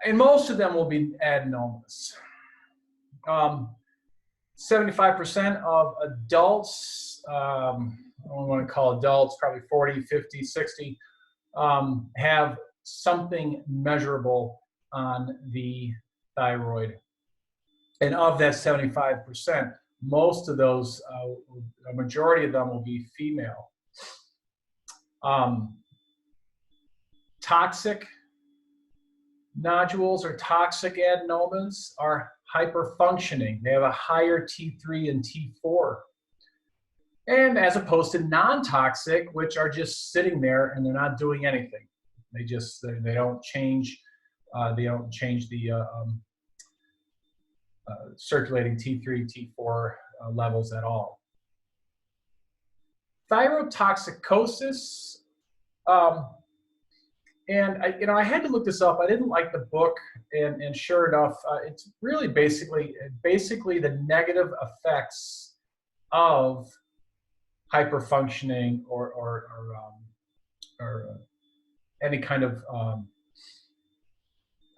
and most of them will be adenomas. 75% of adults, I don't want to call adults, probably 40, 50, 60, have something measurable on the thyroid. And of that 75%, most of those, a majority of them will be female. Toxic nodules or toxic adenomas are hyperfunctioning. They have a higher T3 and T4. And as opposed to non-toxic, which are just sitting there and they're not doing anything. They don't change the circulating T3, T4 levels at all. Thyrotoxicosis, and I had to look this up. I didn't like the book, and sure enough, it's really basically the negative effects of hyperfunctioning or any kind of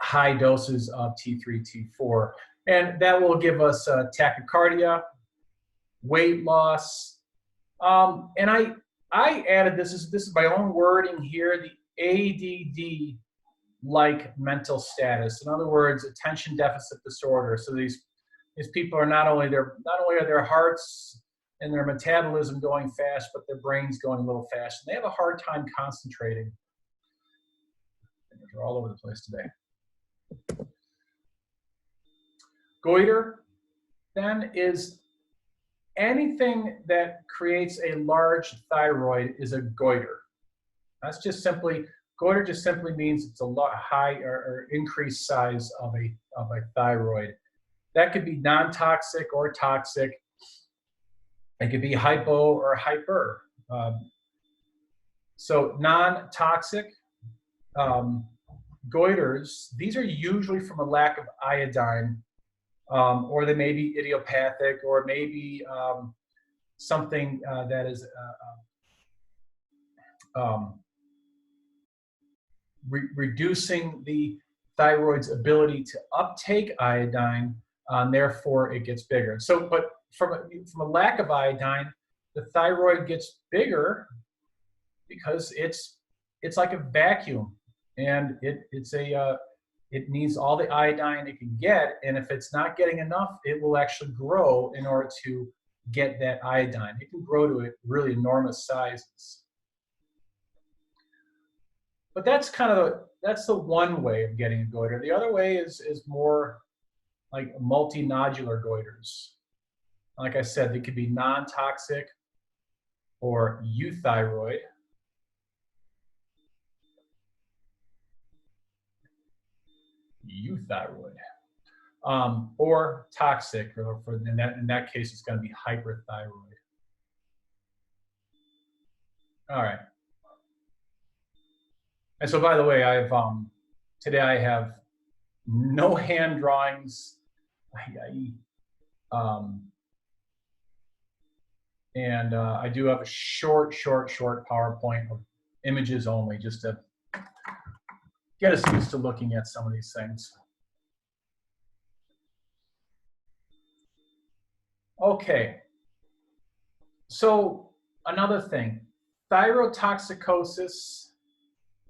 high doses of T3, T4, and that will give us tachycardia, weight loss, and I added this is my own wording here, the ADD-like mental status. In other words, attention deficit disorder. So these people are not only are their hearts and their metabolism going fast, but their brain's going a little fast, and they have a hard time concentrating. They're all over the place today. Goiter, then, is anything that creates a large thyroid is a goiter. That's just simply, goiter just simply means it's a lot high or increased size of a thyroid. That could be non-toxic or toxic. It could be hypo or hyper. So non-toxic goiters, these are usually from a lack of iodine, or they may be idiopathic, or maybe something that is reducing the thyroid's ability to uptake iodine, therefore it gets bigger. So, but from a lack of iodine, the thyroid gets bigger because it's like a vacuum, and it needs all the iodine it can get, and if it's not getting enough, it will actually grow in order to get that iodine. It can grow to really enormous sizes. But that's the one way of getting a goiter. The other way is more like multinodular goiters. Like I said, they could be non-toxic or euthyroid. Or toxic, or in that case, it's going to be hyperthyroid. All right. And so, by the way, today I have no hand drawings, and I do have a short PowerPoint of images only, just to get us used to looking at some of these things. Okay, so another thing, thyrotoxicosis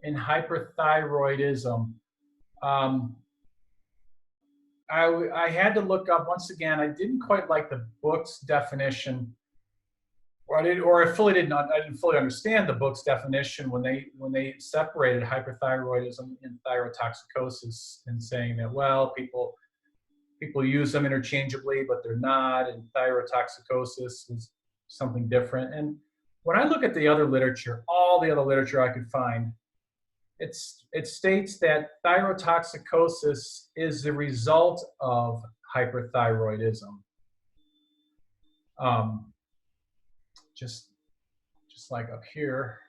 and hyperthyroidism. I had to look up, once again, I didn't quite like the book's definition, or I didn't fully understand the book's definition when they separated hyperthyroidism and thyrotoxicosis, and saying that, well, people use them interchangeably, but they're not, and thyrotoxicosis is something different. And when I look at the other literature, all the other literature I could find, it states that thyrotoxicosis is the result of hyperthyroidism. Just like up here.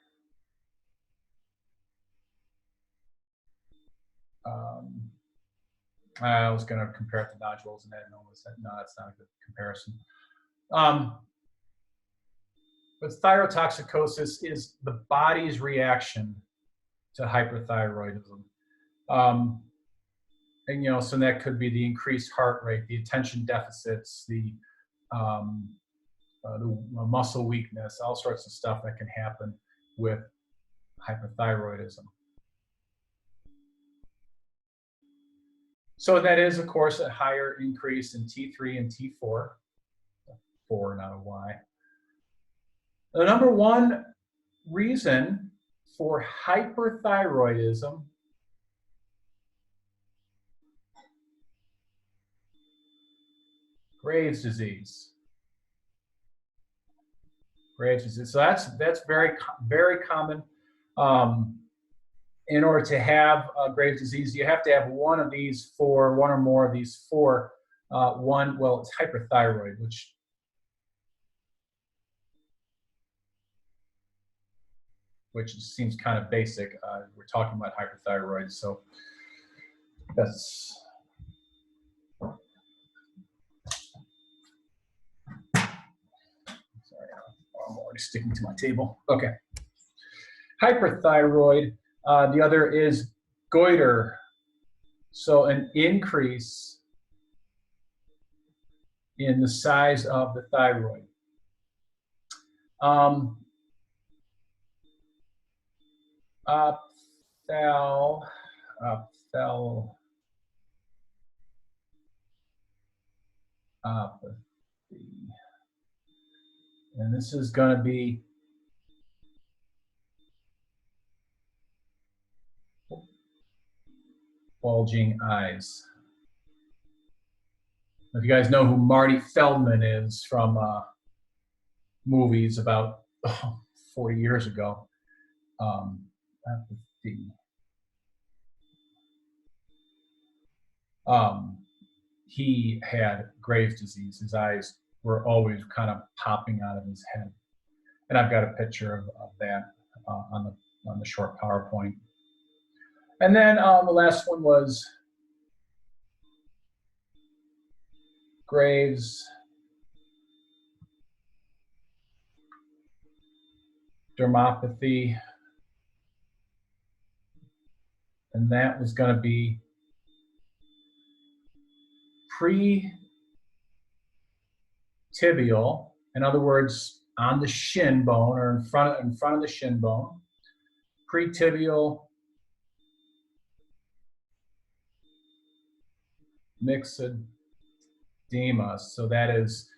I was going to compare it to nodules and adenomas. No, that's not a good comparison. But thyrotoxicosis is the body's reaction to hyperthyroidism. and so that could be the increased heart rate, the attention deficits, the muscle weakness, all sorts of stuff that can happen with hyperthyroidism. So that is, of course, a higher increase in T3 and T4, 4, not a Y. The number one reason for hyperthyroidism Graves' disease. Graves' disease. So that's very common. In order to have Graves' disease, you have to have one or more of these four. It's hyperthyroid, which seems kind of basic. We're talking about hyperthyroid, so that's. Sorry, I'm already sticking to my table. Okay. Hyperthyroid. The other is goiter. So an increase in the size of the thyroid. And this is going to be bulging eyes. If you guys know who Marty Feldman is from movies about 40 years ago, he had Graves' disease. His eyes were always kind of popping out of his head. And I've got a picture of that on the short PowerPoint. And then the last one was Graves' dermopathy. And that was going to be pre-tibial, in other words, on the shin bone or in front of the shin bone, pre-tibial myxedema. So that is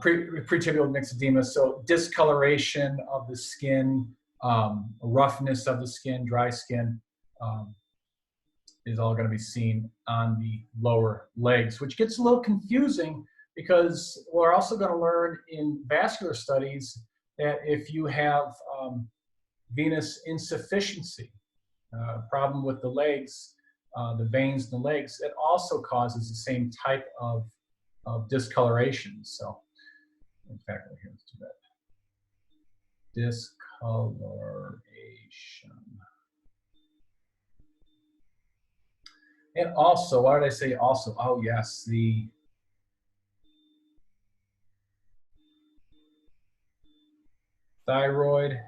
pre-tibial myxedema. So discoloration of the skin, roughness of the skin, dry skin, is all going to be seen on the lower legs, which gets a little confusing because we're also going to learn in vascular studies that if you have venous insufficiency, problem with the legs, the veins in the legs, it also causes the same type of discoloration. So, in fact, right here, let's do that. Discoloration. And also, why did I say also? Oh, yes, the thyroid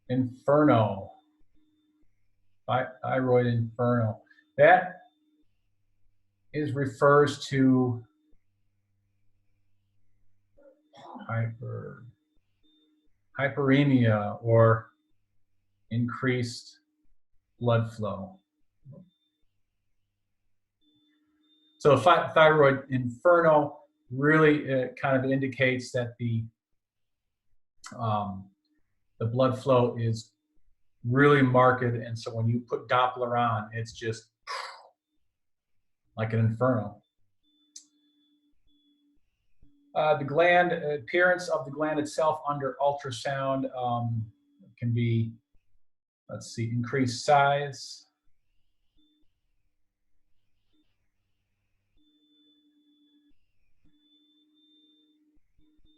inferno. Thyroid inferno. That refers to hyperemia or increased blood flow. So thyroid inferno really kind of indicates that the blood flow is really marked, and so when you put Doppler on, it's just like an inferno. The gland, appearance of the gland itself under ultrasound can be, let's see, increased size,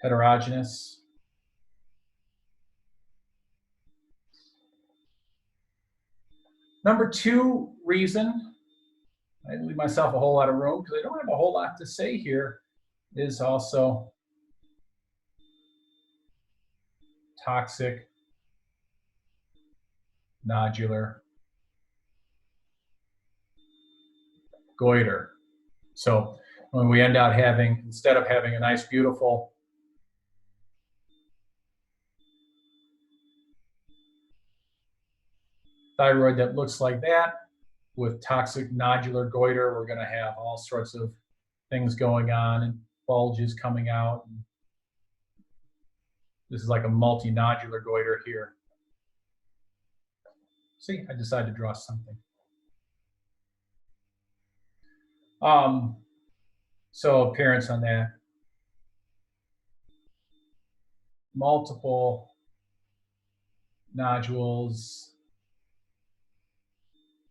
heterogeneous, number two reason, I didn't leave myself a whole lot of room because I don't have a whole lot to say here, is also toxic nodular goiter. So when we end up having, instead of having a nice, beautiful thyroid that looks like that, with toxic nodular goiter, we're going to have all sorts of things going on and bulges coming out. This is like a multinodular goiter here. See, I decided to draw something. So appearance on that. Multiple nodules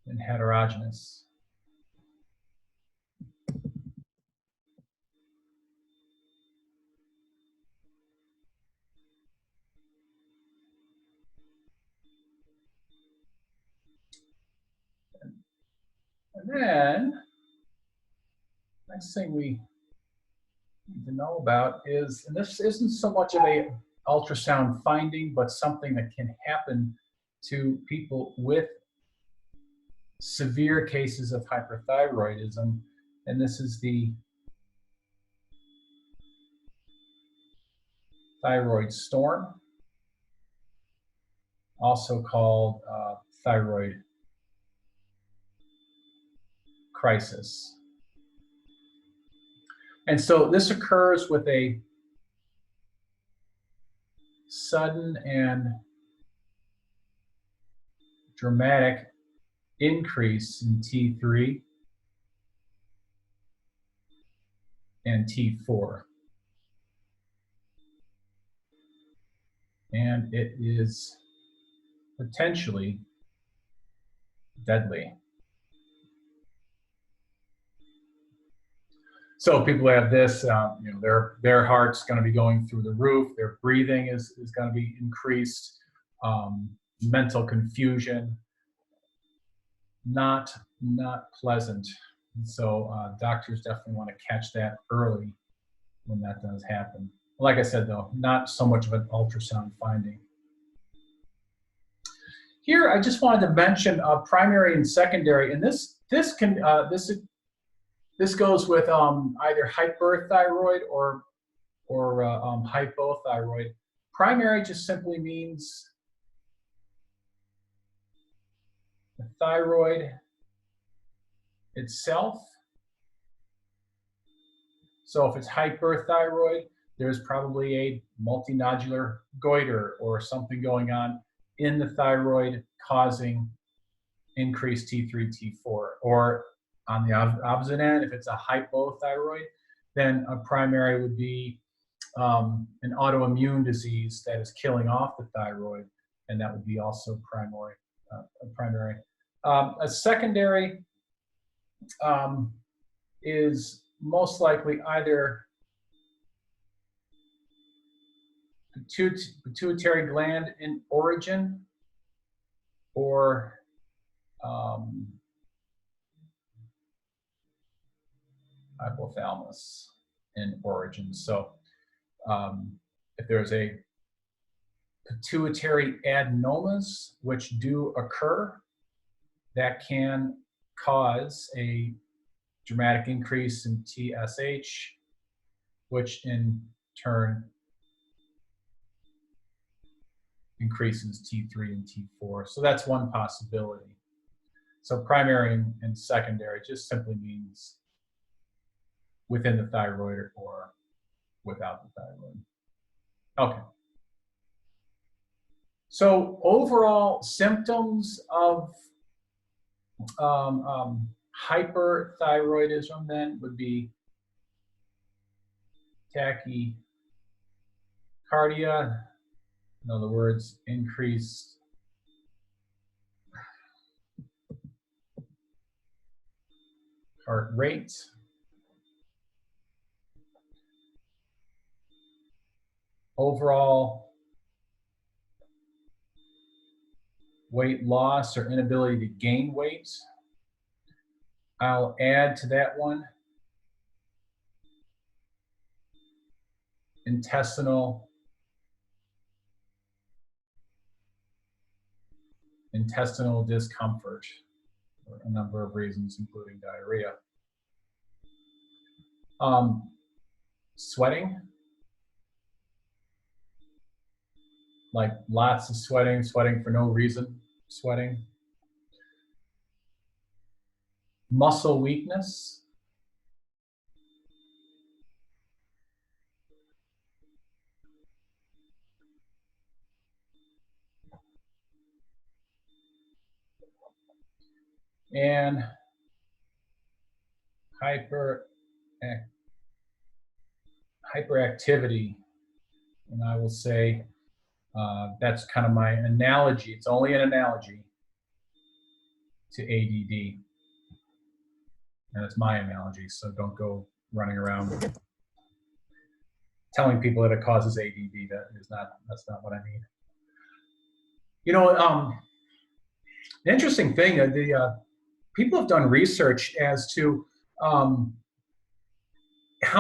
and heterogeneous. And then, next thing we need to know about is, and this isn't so much of a ultrasound finding, but something that can happen to people with severe cases of hyperthyroidism, and this is the thyroid storm, also called thyroid crisis. And so this occurs with a sudden and dramatic increase in T3 and T4. And it is potentially deadly. So people have this, you know, their heart's going to be going through the roof. Their breathing is going to be increased. Mental confusion, not pleasant. And so doctors definitely want to catch that early when that does happen. Like I said, though, not so much of an ultrasound finding. Here, I just wanted to mention primary and secondary, and this goes with either hyperthyroid or hypothyroid. Primary just simply means the thyroid itself. So if it's hyperthyroid, there's probably a multinodular goiter or something going on in the thyroid causing increased T3, T4. Or on the opposite end, if it's a hypothyroid, then a primary would be an autoimmune disease that is killing off the thyroid, and that would be also primary. A secondary is most likely either pituitary gland in origin or hypothalamus in origin. So if there's a pituitary adenomas, which do occur, that can cause a dramatic increase in TSH, which in turn increases T3 and T4. So that's one possibility. So primary and secondary just simply means within the thyroid or without the thyroid. Okay. So overall symptoms of hyperthyroidism then would be tachycardia, in other words, increased heart rate, overall weight loss or inability to gain weight. I'll add to that one intestinal intestinal discomfort for a number of reasons, including diarrhea. Sweating, like lots of sweating, sweating for no reason, sweating. Muscle weakness. And hyperactivity. And I will say that's kind of my analogy. It's only an analogy to ADD. And it's my analogy, so don't go running around telling people that it causes ADD. That's not what I mean. You know, the interesting thing, people have done research as to how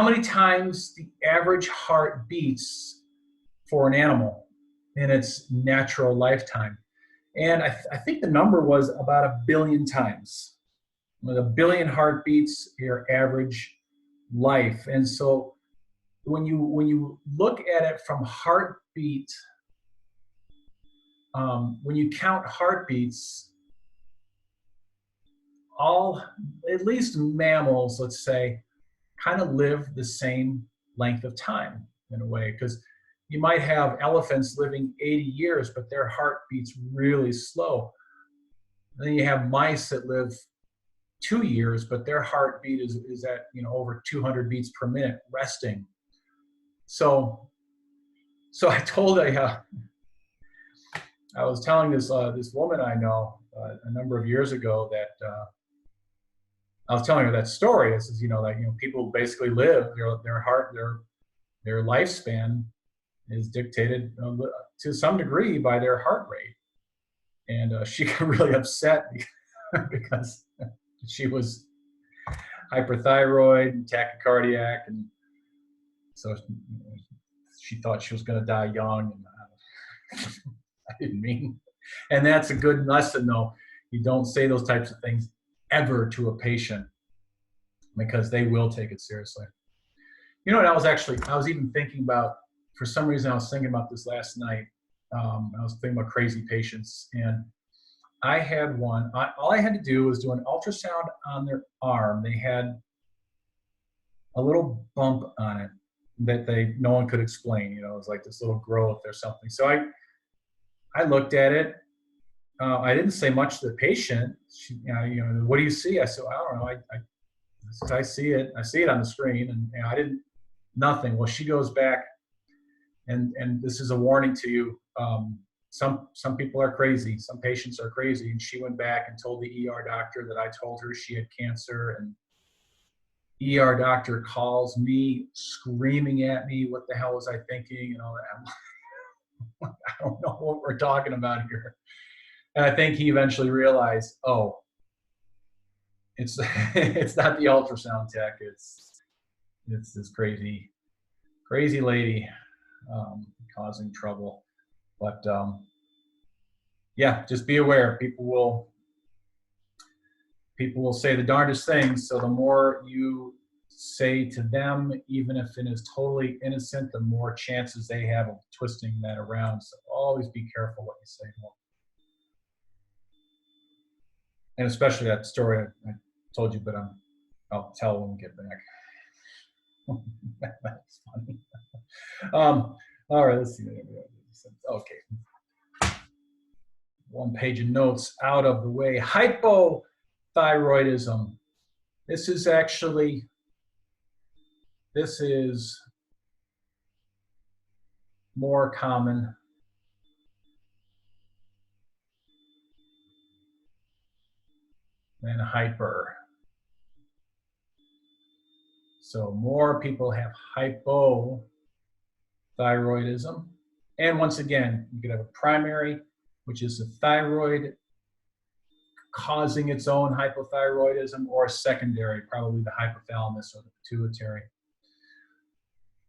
many times the average heart beats for an animal in its natural lifetime. And I think the number was about 1 billion times. With 1 billion heartbeats, your average life. And so when you look at it from heartbeat, when you count heartbeats, at least mammals, let's say, kind of live the same length of time in a way, because you might have elephants living 80 years, but their heart beats really slow. And then you have mice that live 2 years, but their heartbeat is at over 200 beats per minute, resting. So I told I was telling this woman I know a number of years ago that I was telling her that story. It says people basically live their lifespan is dictated to some degree by their heart rate, and she got really upset because she was hyperthyroid and tachycardiac, and so she thought she was going to die young. And I didn't mean, and that's a good lesson though. You don't say those types of things ever to a patient, because they will take it seriously. You know what I was even thinking about, for some reason I was thinking about this last night. I was thinking about crazy patients, and I had one, all I had to do was do an ultrasound on their arm. They had a little bump on it that no one could explain. It was like this little growth or something. So I looked at it. I didn't say much to the patient. She, what do you see? I said, I don't know. I see it. I see it on the screen, and I didn't, nothing. Well, she goes back, and this is a warning to you. Some people are crazy. Some patients are crazy. And she went back and told the ER doctor that I told her she had cancer, and ER doctor calls me screaming at me, what the hell was I thinking, and all that. I don't know what we're talking about here. And I think he eventually realized, oh, it's it's not the ultrasound tech, it's this crazy lady causing trouble. But yeah, just be aware. People will say the darndest things. So the more you say to them, even if it is totally innocent, the more chances they have of twisting that around. So always be careful what you say to them. And especially that story I told you, but I'll tell when we get back. That's funny. All right, let's see. Okay. 1 page of notes out of the way. Hypothyroidism. This is more common than hyper. So more people have hypothyroidism. And once again, you could have a primary, which is the thyroid causing its own hypothyroidism, or a secondary, probably the hypothalamus or the pituitary.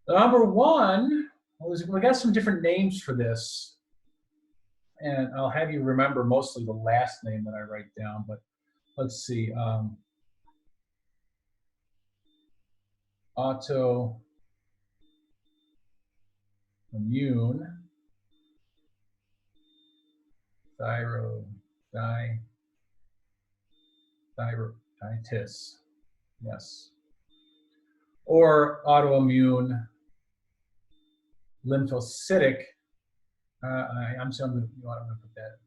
Number one, we got some different names for this. And I'll have you remember mostly the last name that I write down, but let's see. Autoimmune thyroiditis. Yes. Or autoimmune lymphocytic. I'm going to put that.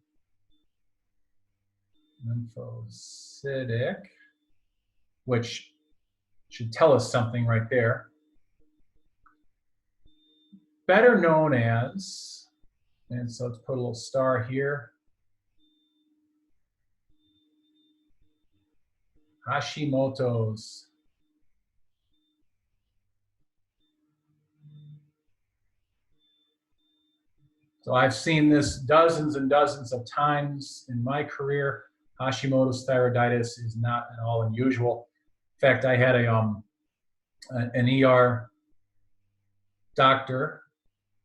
Lymphocytic, which should tell us something right there. Better known as, and so let's put a little star here, Hashimoto's. So I've seen this dozens and dozens of times in my career. Hashimoto's thyroiditis is not at all unusual. In fact, I had an ER doctor.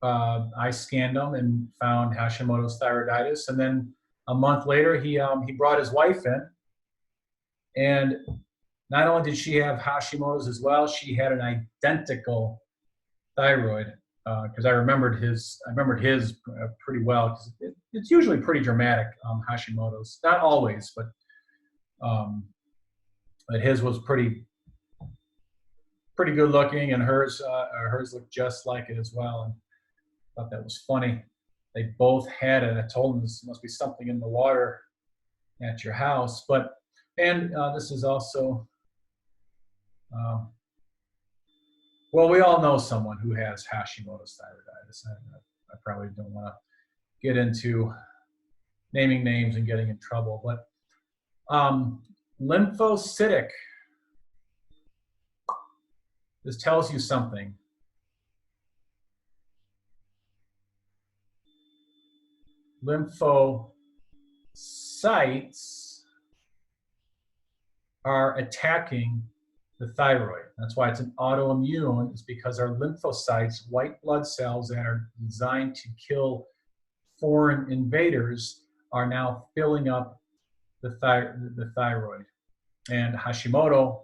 I scanned him and found Hashimoto's thyroiditis, and then a month later, he brought his wife in, and not only did she have Hashimoto's as well, she had an identical thyroid. Because I remembered his pretty well. Cause it's usually pretty dramatic, Hashimoto's. Not always, but his was pretty good looking, and hers looked just like it as well. And I thought that was funny. They both had it. I told them this must be something in the water at your house. And this is also. Well, we all know someone who has Hashimoto's thyroiditis. I probably don't want to get into naming names and getting in trouble, but lymphocytic. This tells you something. Lymphocytes are attacking the thyroid. That's why it's an autoimmune. It's because our lymphocytes, white blood cells that are designed to kill foreign invaders, are now filling up the thyroid. And Hashimoto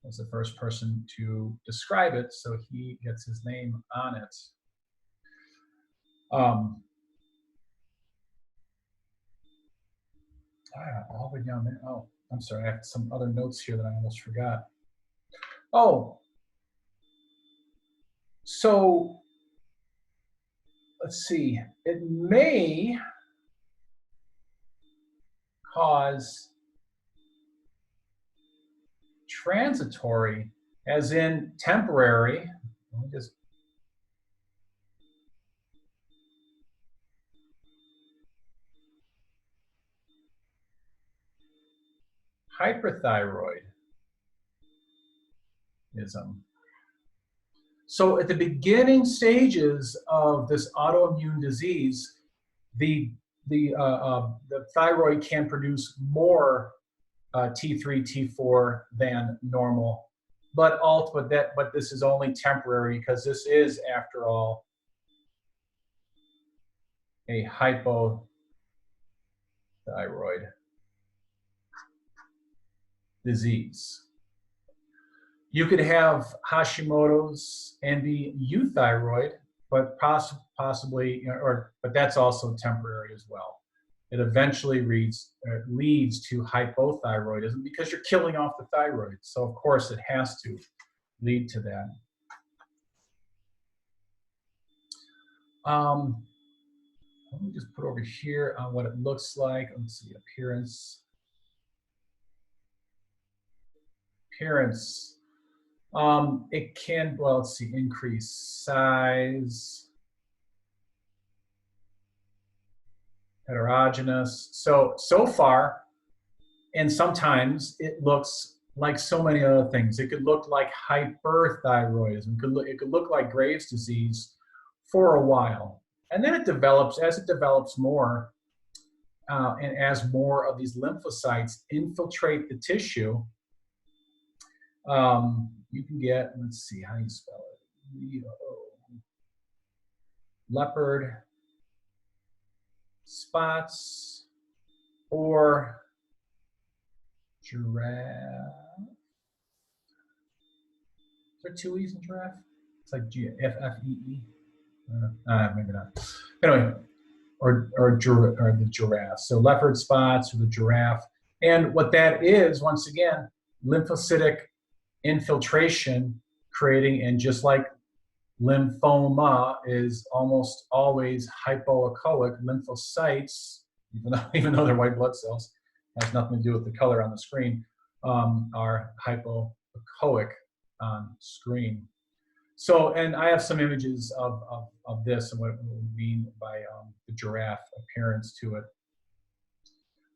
was the first person to describe it, so he gets his name on it. All the way down there. Oh, I'm sorry. I have some other notes here that I almost forgot. Oh, so let's see. It may cause transitory, as in temporary. Let me just hyperthyroidism. So at the beginning stages of this autoimmune disease, the thyroid can produce more T3, T4 than normal, but this is only temporary, because this is, after all, a hypothyroid disease. You could have Hashimoto's and be euthyroid, but possibly, but that's also temporary as well. It eventually leads to hypothyroidism, because you're killing off the thyroid. So of course it has to lead to that. Let me just put over here on what it looks like. Let's see, appearance. It can, well, let's see, increase size, heterogeneous. So far, and sometimes it looks like so many other things. It could look like hyperthyroidism. It could look like Graves' disease for a while. And then it develops, as it develops more, and as more of these lymphocytes infiltrate the tissue, you can get, let's see, how do you spell it? Leopard spots, or giraffe. Is there two E's in giraffe? It's like G-F-F-E-E. Maybe not. Anyway, or the giraffe. So leopard spots or the giraffe. And what that is, once again, lymphocytic infiltration creating, and just like lymphoma is almost always hypoechoic, lymphocytes, even though they're white blood cells, has nothing to do with the color on the screen, are hypoechoic on screen. So, and I have some images of this and what we mean by the giraffe appearance to it.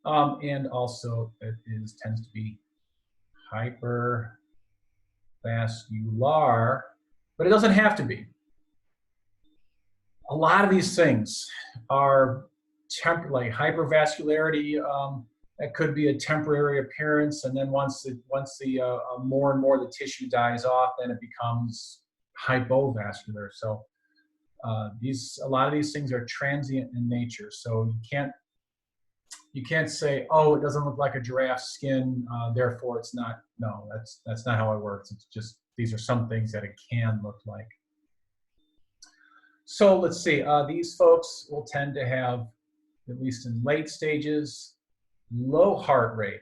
And also it tends to be hypervascular, but it doesn't have to be. A lot of these things are like hypervascularity. That could be a temporary appearance, and then once the more and more the tissue dies off, then it becomes hypovascular. So a lot of these things are transient in nature. So you can't say, oh, it doesn't look like a giraffe's skin, therefore it's not. No, that's not how it works. It's just these are some things that it can look like. So let's see. These folks will tend to have, at least in late stages, low heart rate,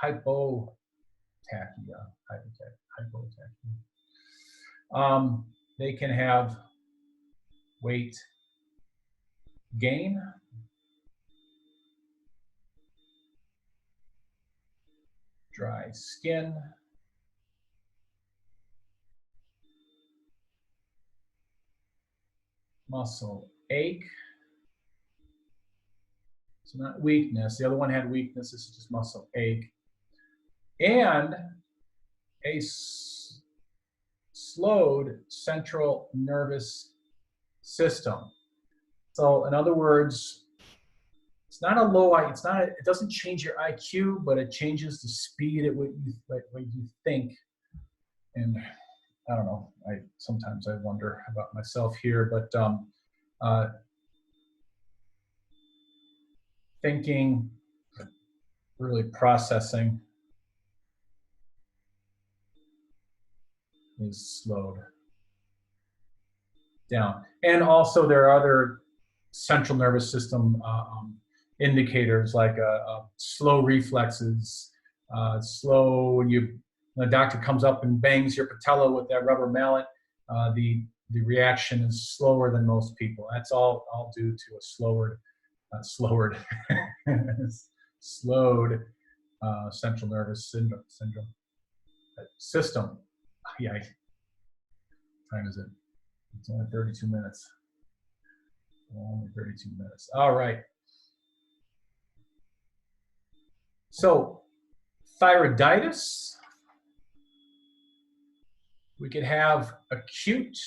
hypotachia. They can have weight gain, dry skin, muscle ache. So not weakness. The other one had weakness. This is just muscle ache. And a slowed central nervous system. So in other words, it's not a low IQ. It doesn't change your IQ, but it changes the speed at what you think. And I don't know. Sometimes I wonder about myself here, but thinking, really processing is slowed down. And also there are other central nervous system indicators like slow reflexes, slow when the doctor comes up and bangs your patella with that rubber mallet, the reaction is slower than most people. That's all due to a slowed central nervous system. Yeah, what time is it? It's only 32 minutes. Only 32 minutes. All right. So, thyroiditis. We could have acute.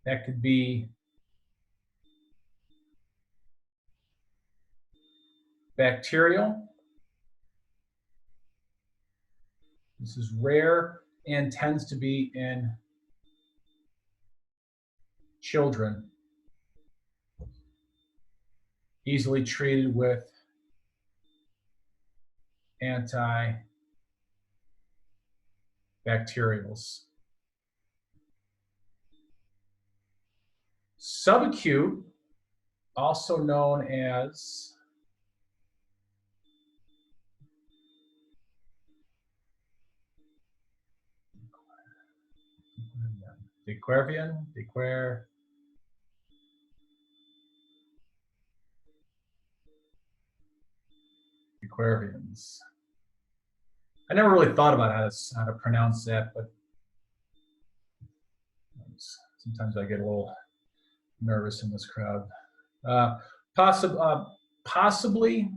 That could be bacterial. This is rare and tends to be in children. Easily treated with antibacterials. Subacute, also known as Dequervians. I never really thought about how to pronounce that, but sometimes I get a little nervous in this crowd. Possibly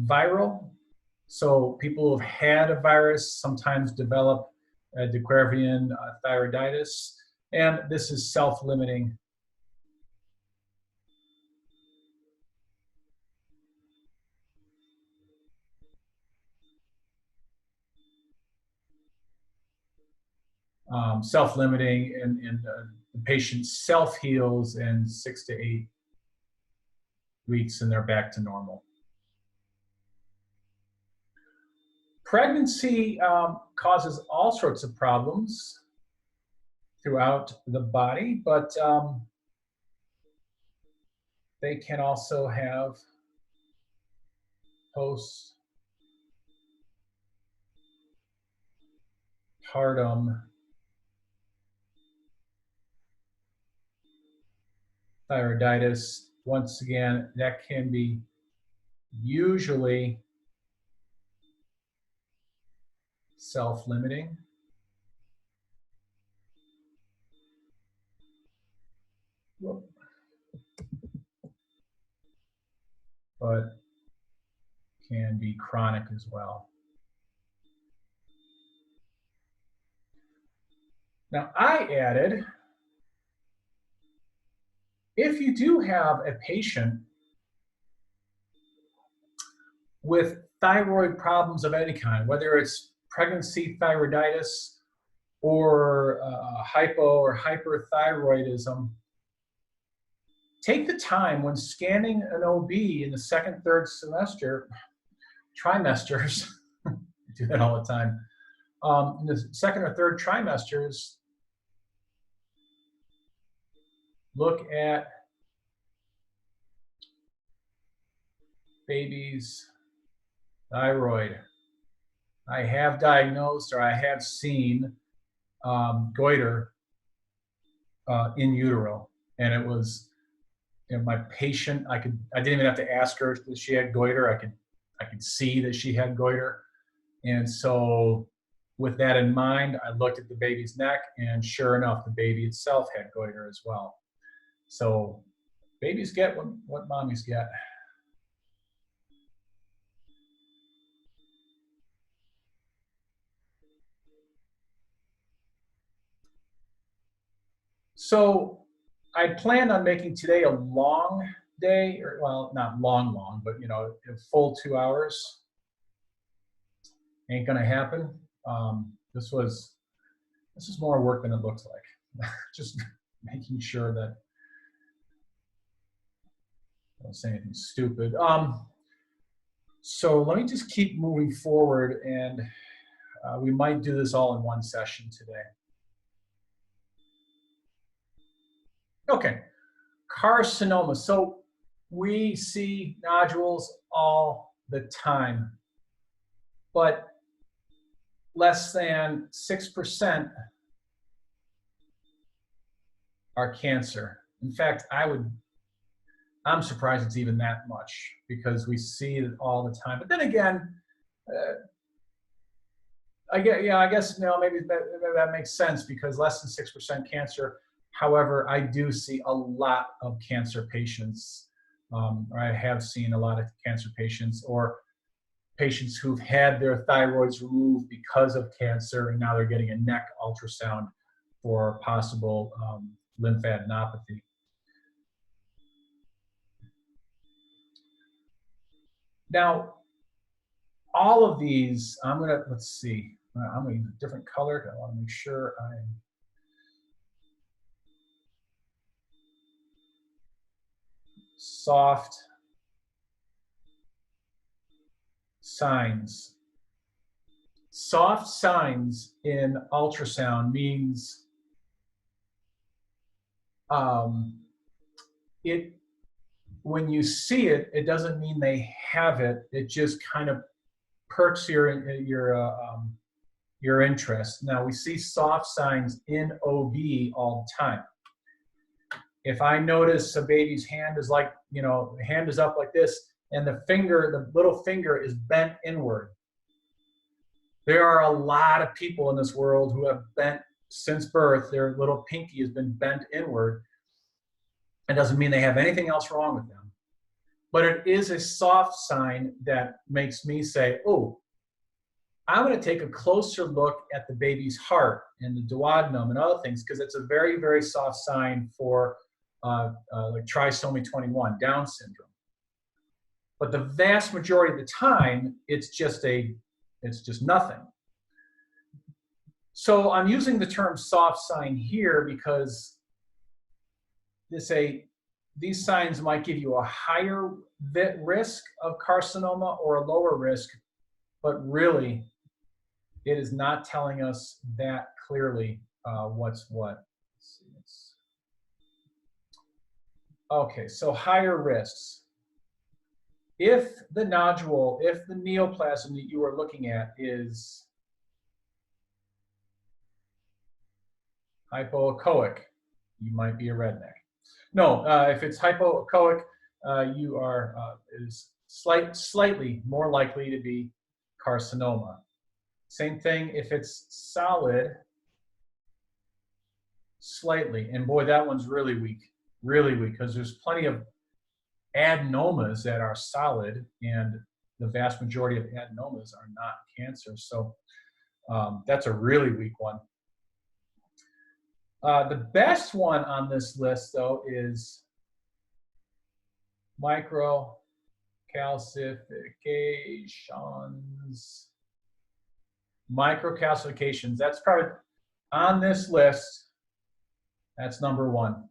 viral. So people who have had a virus sometimes develop Dequervian thyroiditis, and this is self-limiting. self-limiting, and the patient self-heals in 6 to 8 weeks, and they're back to normal. Pregnancy causes all sorts of problems throughout the body, but they can also have postpartum thyroiditis. Once again, that can be usually self-limiting. But can be chronic as well. Now, I added, if you do have a patient with thyroid problems of any kind, whether it's pregnancy thyroiditis or hypo or hyperthyroidism, take the time when scanning an OB in the second, third trimesters, I do that all the time, in the second or third trimesters, look at baby's thyroid. I have diagnosed, or I have seen goiter in utero, and it was, you know, my patient. I didn't even have to ask her that she had goiter. I could see that she had goiter, and so with that in mind, I looked at the baby's neck, and sure enough, the baby itself had goiter as well. So babies get what mommies get. So I planned on making today a long day, or well, not long, but you know, a full 2 hours. Ain't gonna happen. This is more work than it looks like. Just making sure that I don't say anything stupid. So let me just keep moving forward, and we might do this all in one session today. Okay, carcinoma. So we see nodules all the time, but less than 6% are cancer. In fact, I'm surprised it's even that much, because we see it all the time. But then again, I guess you know, maybe that makes sense, because less than 6% cancer. However, I do see a lot of cancer patients, or I have seen a lot of cancer patients, or patients who've had their thyroids removed because of cancer, and now they're getting a neck ultrasound for possible lymphadenopathy. Now, all of these, let's see, I'm gonna use a different color. I want to make sure I'm soft signs. Soft signs in ultrasound means when you see it, it doesn't mean they have it. It just kind of perks your interest. Now, we see soft signs in OB all the time. If I notice a baby's hand is like, you know, hand is up like this, and the little finger is bent inward. There are a lot of people in this world who have bent since birth. Their little pinky has been bent inward. It doesn't mean they have anything else wrong with them. But it is a soft sign that makes me say, oh, I'm going to take a closer look at the baby's heart and the duodenum and other things, because it's a very, very soft sign for like trisomy 21, Down syndrome. But the vast majority of the time, it's just nothing. So I'm using the term soft sign here because these signs might give you a higher risk of carcinoma or a lower risk, but really it is not telling us that clearly what's what. Okay, so higher risks. If the nodule, if the neoplasm that you are looking at is hypoechoic, you might be a redneck. No, if it's hypoechoic, you are is slightly more likely to be carcinoma. Same thing if it's solid, slightly. And boy, that one's really weak, because there's plenty of adenomas that are solid, and the vast majority of adenomas are not cancer. So that's a really weak one. The best one on this list, though, is microcalcifications. Microcalcifications. That's probably on this list. That's number one.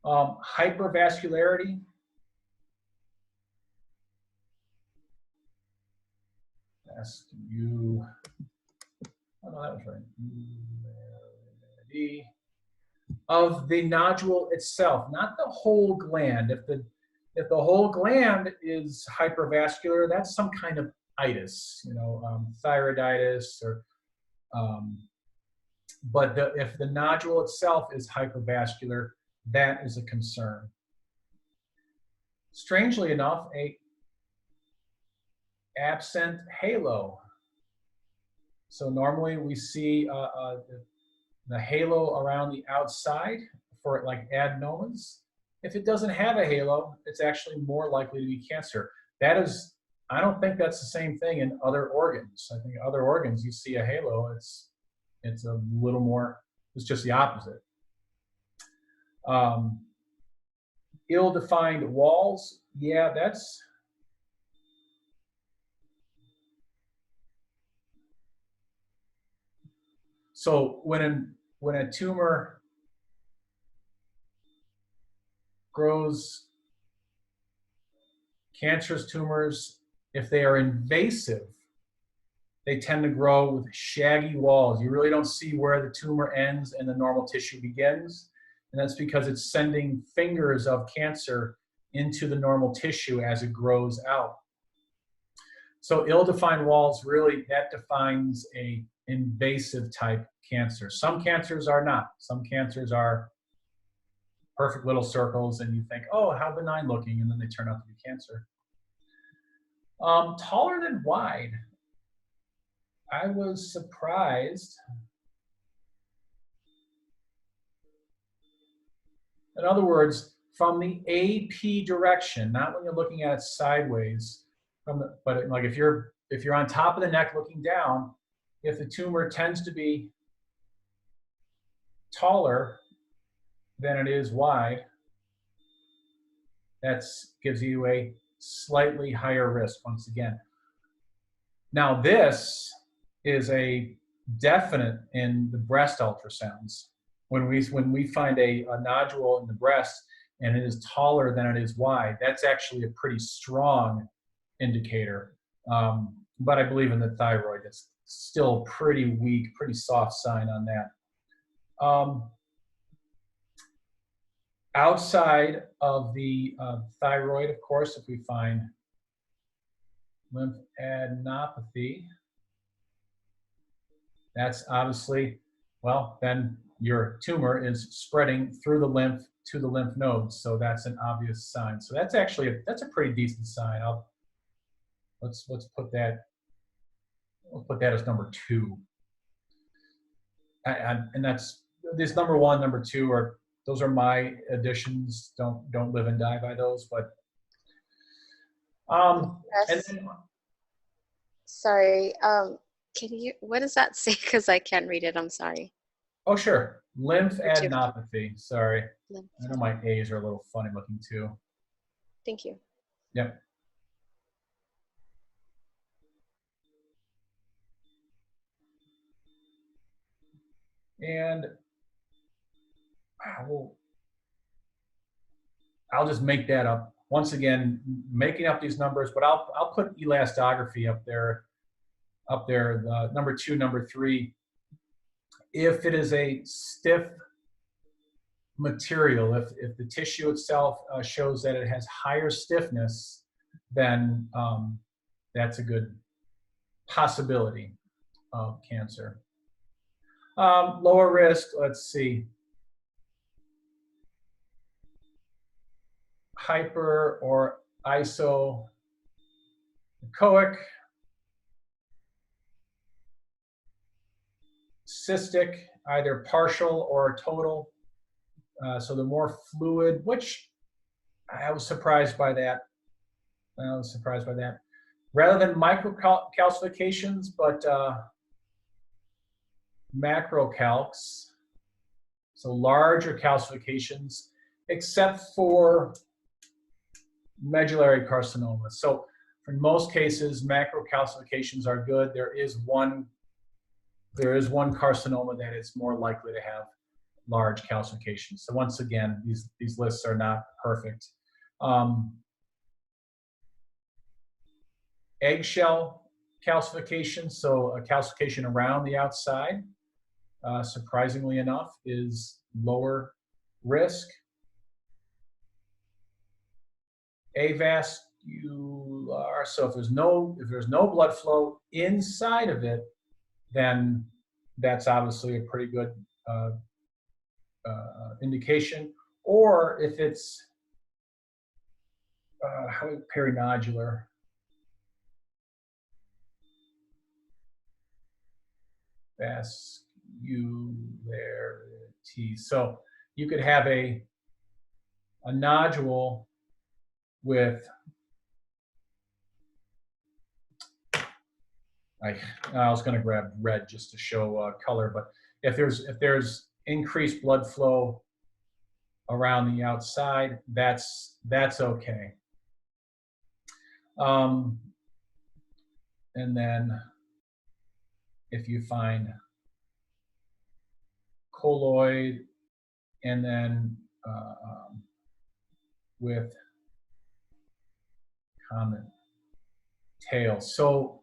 Hypervascularity. S-U. Oh, no, that was right. Of the nodule itself, not the whole gland. If the whole gland is hypervascular, that's some kind of itis, thyroiditis, or but if the nodule itself is hypervascular, that is a concern. Strangely enough, a absent halo. So normally we see the halo around the outside for like adenomas. If it doesn't have a halo, it's actually more likely to be cancer. That is, I don't think that's the same thing in other organs. I think other organs, you see a halo, it's a little more, it's just the opposite. Ill-defined walls, yeah, that's, so when a tumor grows, cancerous tumors, if they are invasive, they tend to grow with shaggy walls. You really don't see where the tumor ends and the normal tissue begins. And that's because it's sending fingers of cancer into the normal tissue as it grows out. So ill-defined walls, really, that defines a invasive type cancer. Some cancers are not. Some cancers are perfect little circles, and you think, oh, how benign looking, and then they turn out to be cancer. Taller than wide. I was surprised. In other words, from the AP direction, not when you're looking at it sideways, but like if you're on top of the neck looking down, if the tumor tends to be taller than it is wide, that gives you a slightly higher risk once again. Now this is a definite in the breast ultrasounds. When we find a nodule in the breast and it is taller than it is wide, that's actually a pretty strong indicator. But I believe in the thyroid, it's still pretty weak, pretty soft sign on that. Outside of the thyroid, of course, if we find lymphadenopathy, that's obviously, well, then your tumor is spreading through the lymph to the lymph nodes, so that's an obvious sign. So that's actually that's a pretty decent sign. Let's put that. We'll put that as number 2. And that's this number 1, number 2 are those are my additions. Don't live and die by those, but and then, sorry. Can you? What does that say? Because I can't read it. I'm sorry. Oh, sure. Lymphadenopathy. Sorry. I know my A's are a little funny looking too. Thank you. Yep. And I'll just make that up. Once again, making up these numbers, but I'll put elastography up there, number 2, number 3. If it is a stiff material, if the tissue itself shows that it has higher stiffness, then that's a good possibility of cancer. Lower risk, let's see. Hyper or isoechoic, cystic, either partial or total. So the more fluid, which I was surprised by that. Rather than microcalcifications, but macrocalcs, so larger calcifications, except for medullary carcinoma. So for most cases, macrocalcifications are good. There is one carcinoma that is more likely to have large calcifications. So once again, these lists are not perfect. Eggshell calcification, so a calcification around the outside, surprisingly enough, is lower risk. Avascular, so if there's no blood flow inside of it, then that's obviously a pretty good indication. Or if it's perinodular, vascularity. So you could have a nodule with, I was going to grab red just to show color, but if there's increased blood flow around the outside, that's okay. And then if you find colloid and then with common tail. So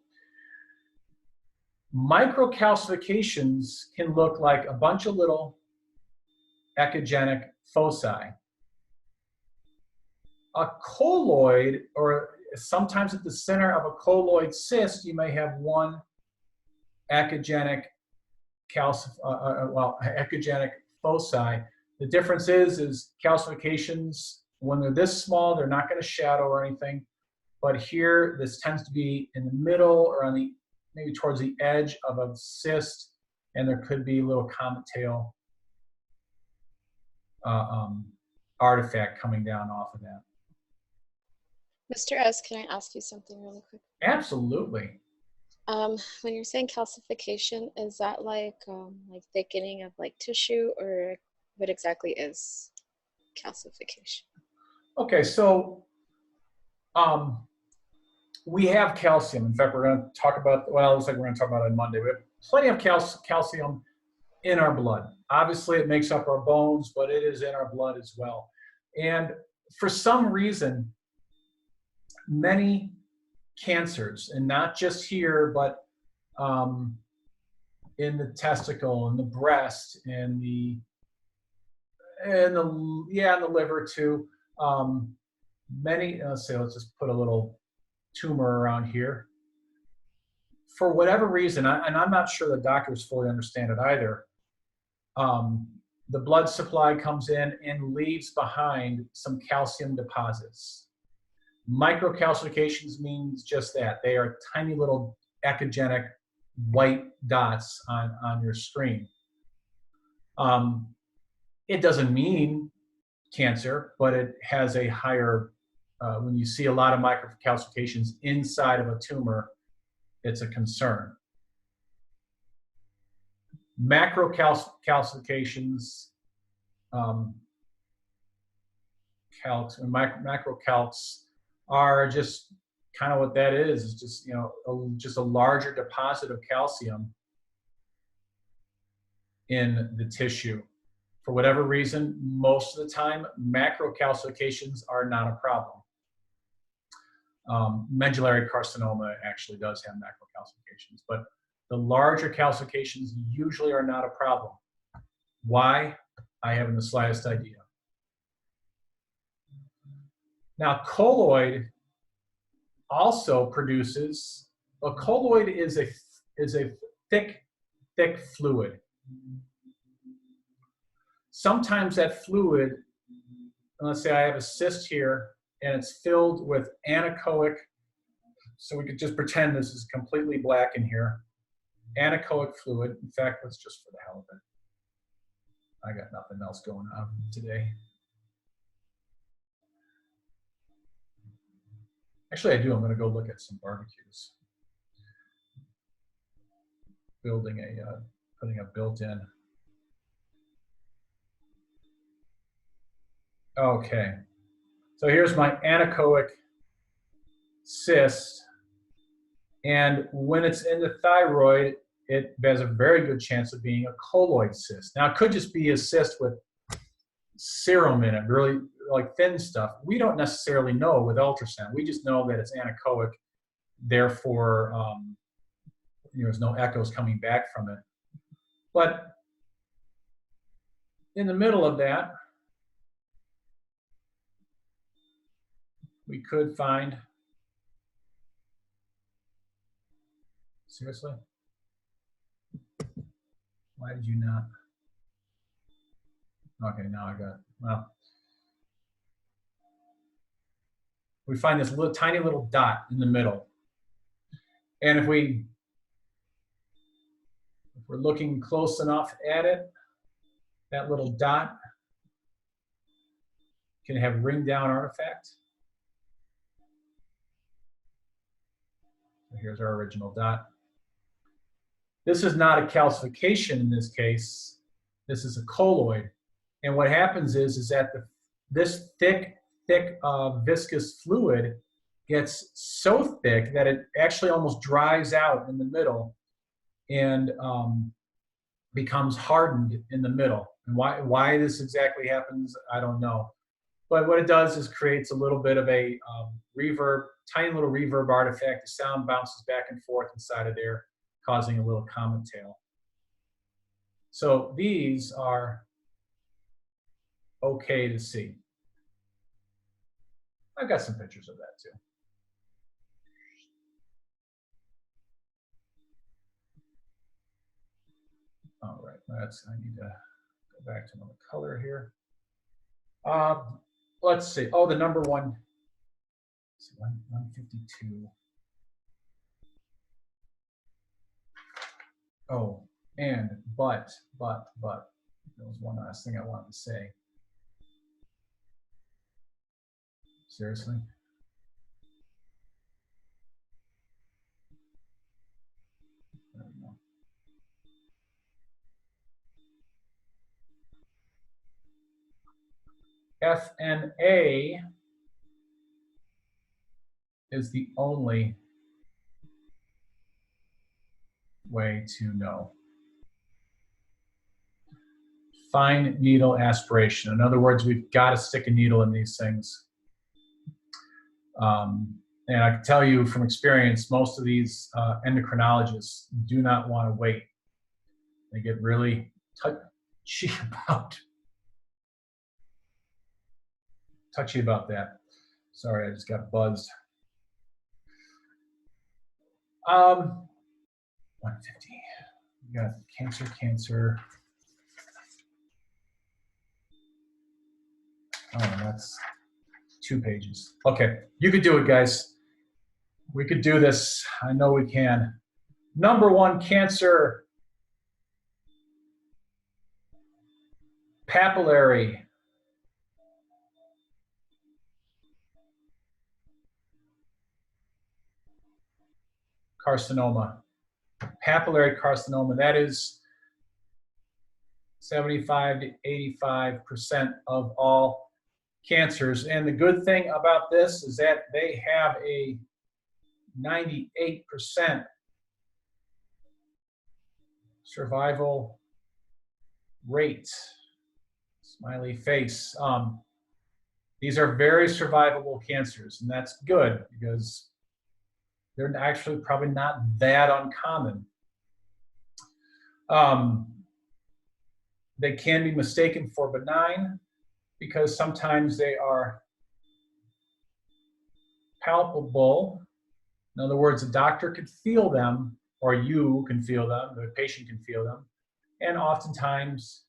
microcalcifications can look like a bunch of little echogenic foci. A colloid, or sometimes at the center of a colloid cyst, you may have one echogenic echogenic foci. The difference is calcifications, when they're this small, they're not going to shadow or anything. But here, this tends to be in the middle or on the maybe towards the edge of a cyst, and there could be a little comet tail artifact coming down off of that. Mr. S, can I ask you something really quick? Absolutely. When you're saying calcification, is that like thickening of like tissue, or what exactly is calcification? Okay, so we have calcium. In fact, we're going to talk about, well, it looks like we're going to talk about it on Monday. We have plenty of calcium in our blood. Obviously, it makes up our bones, but it is in our blood as well. And for some reason, many cancers, and not just here, but in the testicle, in the breast, in the liver too. Let's just put a little tumor around here. For whatever reason, and I'm not sure the doctors fully understand it either, the blood supply comes in and leaves behind some calcium deposits. Microcalcifications means just that. They are tiny little echogenic white dots on your screen. It doesn't mean cancer, but it has a higher, when you see a lot of microcalcifications inside of a tumor, it's a concern. Macrocalcifications, macrocalcs are just kind of what that is. It's just, just a larger deposit of calcium in the tissue. For whatever reason, most of the time, macrocalcifications are not a problem. Medullary carcinoma actually does have macrocalcifications, but the larger calcifications usually are not a problem. Why? I haven't the slightest idea. Now, colloid also produces, a colloid is a thick fluid. Sometimes that fluid, let's say I have a cyst here and it's filled with anechoic, so we could just pretend this is completely black in here, anechoic fluid. In fact, let's just for the hell of it. I got nothing else going on today. Actually, I do. I'm going to go look at some barbecues. Putting a built-in. Okay. So here's my anechoic cyst. And when it's in the thyroid, it has a very good chance of being a colloid cyst. Now, it could just be a cyst with serum in it, really like thin stuff. We don't necessarily know with ultrasound. We just know that it's anechoic. Therefore, there's no echoes coming back from it. But in the middle of that, we could find, seriously? Why did you not? Okay, now I got, well. We find this little tiny little dot in the middle. And if we're looking close enough at it, that little dot can have ring down artifact. So here's our original dot. This is not a calcification in this case. This is a colloid. And what happens is that this thick viscous fluid gets so thick that it actually almost dries out in the middle and becomes hardened in the middle. And why this exactly happens, I don't know. But what it does is creates a little bit of a reverb, tiny little reverb artifact. The sound bounces back and forth inside of there, causing a little comet tail. So these are okay to see. I've got some pictures of that too. All right, I need to go back to another color here. Let's see. Oh, the number one. 152. Oh, and but there was one last thing I wanted to say. Seriously? There we go. FNA is the only way to know. Fine needle aspiration. In other words, we've got to stick a needle in these things. And I can tell you from experience, most of these endocrinologists do not want to wait. They get really touchy about that. Sorry, I just got buzzed. 150. We got cancer. Oh, that's 2 pages. Okay, you could do it, guys. We could do this. I know we can. Number 1 cancer, papillary carcinoma. Papillary carcinoma, that is 75 to 85% of all cancers. And the good thing about this is that they have a 98% survival rate. Smiley face. These are very survivable cancers, and that's good because they're actually probably not that uncommon. They can be mistaken for benign because sometimes they are palpable. In other words, a doctor can feel them, or you can feel them, the patient can feel them, and oftentimes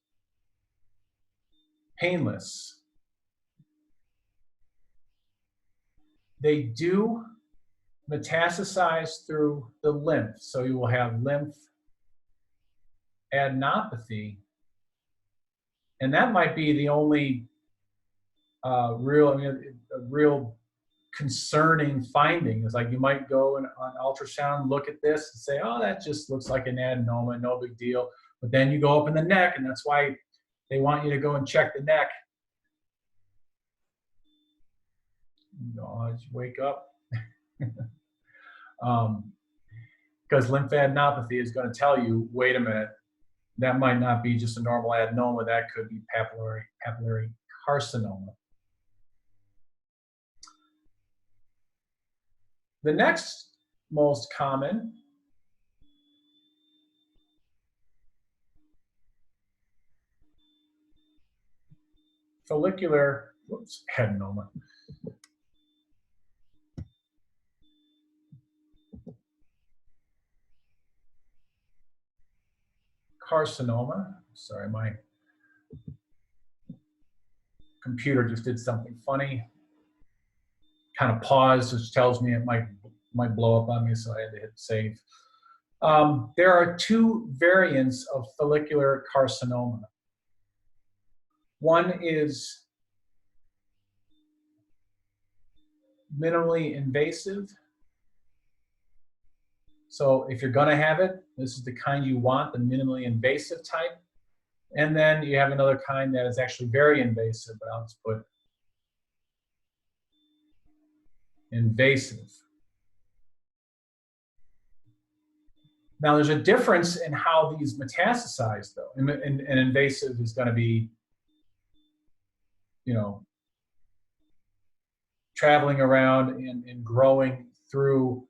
painless. They do metastasize through the lymph, so you will have lymphadenopathy, and that might be the only real concerning finding. Is like you might go on ultrasound, look at this, and say, "Oh, that just looks like an adenoma, no big deal." But then you go up in the neck, and that's why they want you to go and check the neck. You wake up. Because lymphadenopathy is going to tell you, wait a minute, that might not be just a normal adenoma, that could be papillary carcinoma. The next most common follicular adenoma. Carcinoma. Sorry, my computer just did something funny. Kind of paused, which tells me it might blow up on me, so I had to hit save. There are two variants of follicular carcinoma. One is minimally invasive. So if you're going to have it, this is the kind you want, the minimally invasive type. And then you have another kind that is actually very invasive, but I'll just put invasive. Now there's a difference in how these metastasize though. And invasive is going to be, traveling around and growing through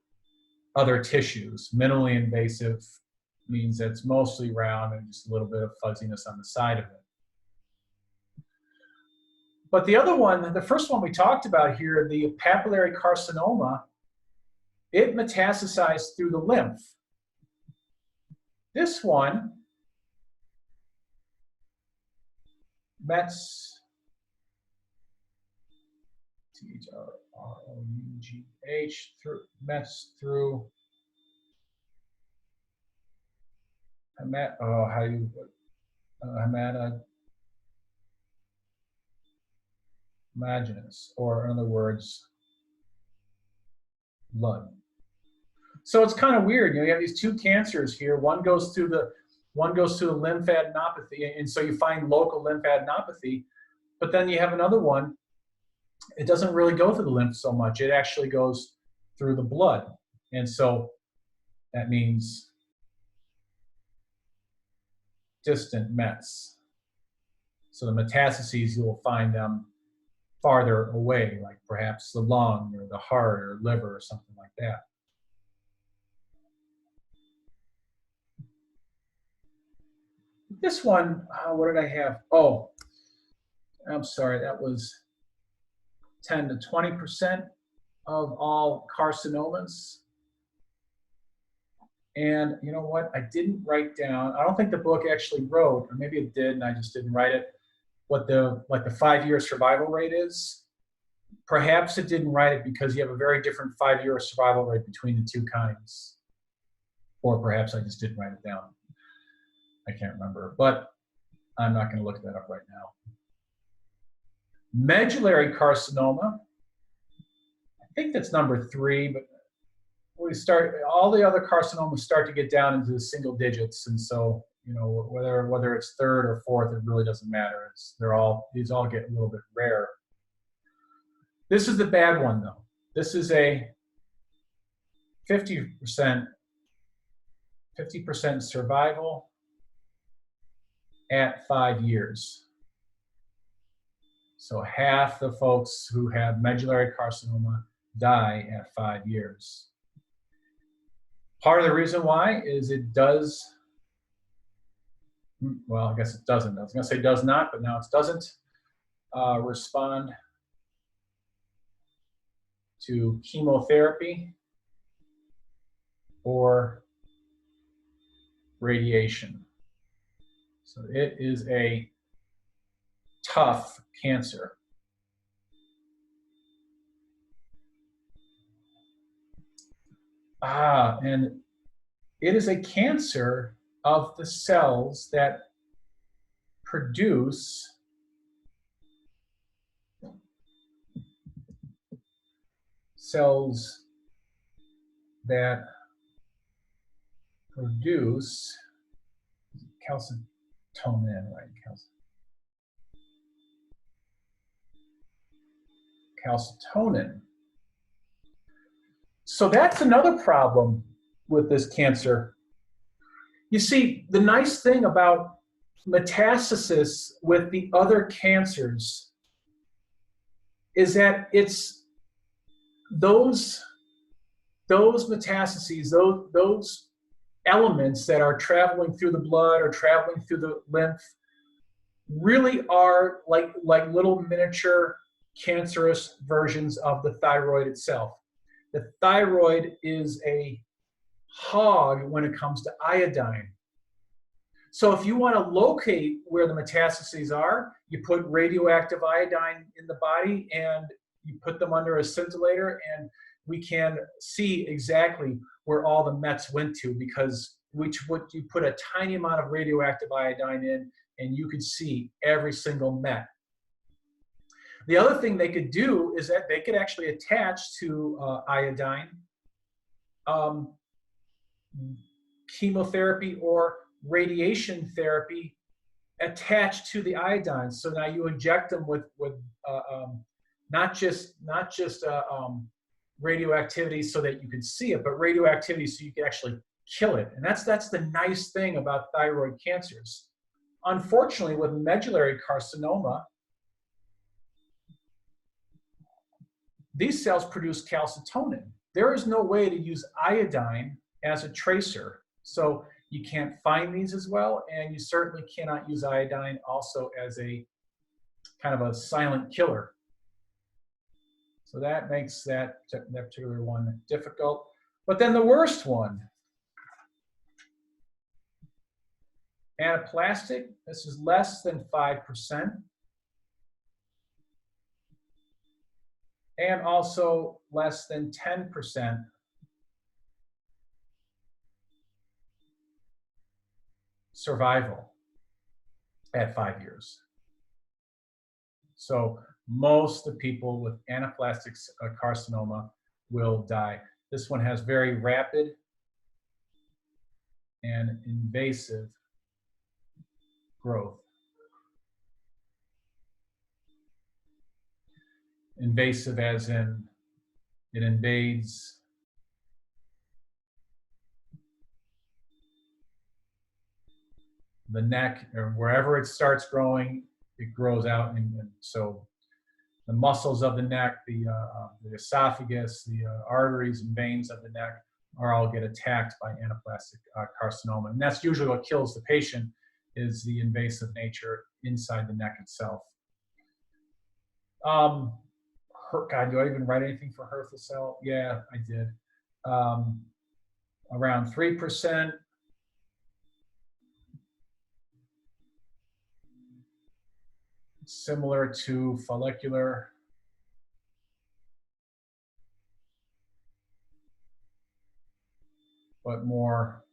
other tissues. Minimally invasive means that it's mostly round and just a little bit of fuzziness on the side of it. But the other one, the first one we talked about here, the papillary carcinoma, it metastasized through the lymph. This one, Mets, T-H-R-O-U-G-H, Mets through, hematinous, or in other words, blood. So it's kind of weird. You have these two cancers here. One goes through the lymphadenopathy, and so you find local lymphadenopathy. But then you have another one. It doesn't really go through the lymph so much. It actually goes through the blood, and so that means distant Mets. So the metastases, you will find them farther away, like perhaps the lung or the heart or liver or something like that. This one, what did I have? Oh, I'm sorry, that was 10 to 20% of all carcinomas. And you know what? I didn't write down, I don't think the book actually wrote, or maybe it did and I just didn't write it, what the 5-year survival rate is. Perhaps it didn't write it because you have a very different 5-year survival rate between the two kinds. Or perhaps I just didn't write it down. I can't remember, but I'm not going to look that up right now. Medullary carcinoma, I think that's number 3, but all the other carcinomas start to get down into the single digits, and so whether it's 3rd or 4th, it really doesn't matter. These all get a little bit rare. This is the bad one though. This is a 50% survival, at 5 years. So half the folks who have medullary carcinoma die at 5 years. Part of the reason why is it does, well, I guess it doesn't. I was going to say does not, but now it doesn't respond to chemotherapy or radiation. So it is a tough cancer. And it is a cancer of the cells that produce calcitonin, right? Calcitonin. So that's another problem with this cancer. You see, the nice thing about metastasis with the other cancers is that it's those metastases, those elements that are traveling through the blood or traveling through the lymph really are like little miniature cancerous versions of the thyroid itself. The thyroid is a hog when it comes to iodine. So if you want to locate where the metastases are, you put radioactive iodine in the body and you put them under a scintillator, and we can see exactly where all the mets went to, because you put a tiny amount of radioactive iodine in and you could see every single met. The other thing they could do is that they could actually attach to iodine chemotherapy or radiation therapy attached to the iodine. So now you inject them with not just radioactivity so that you can see it, but radioactivity so you can actually kill it. And that's the nice thing about thyroid cancers. Unfortunately, with medullary carcinoma, these cells produce calcitonin. There is no way to use iodine as a tracer. So you can't find these as well, and you certainly cannot use iodine also as a kind of a silent killer. So that makes that particular one difficult. But then the worst one, anaplastic, this is less than 5%. And also less than 10% survival at 5 years. So most of the people with anaplastic carcinoma will die. This one has very rapid and invasive growth. Invasive as in it invades the neck, or wherever it starts growing, it grows out. And so the muscles of the neck, the esophagus, the arteries and veins of the neck all get attacked by anaplastic carcinoma. And that's usually what kills the patient, is the invasive nature inside the neck itself. God, do I even write anything for Hürthle cell? Yeah, I did. Around 3%. Similar to follicular. But more,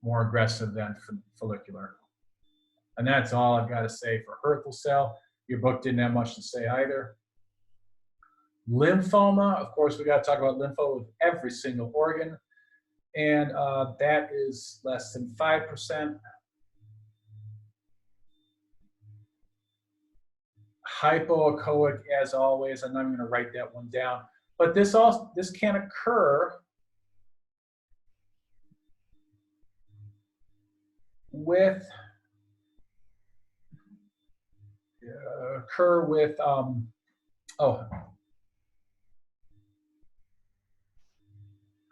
more aggressive than follicular. And that's all I've got to say for Hürthle cell. Your book didn't have much to say either. Lymphoma, of course, we got to talk about lymphoma with every single organ. And that is less than 5%. Hypoechoic, as always. I'm not even going to write that one down. But this can occur with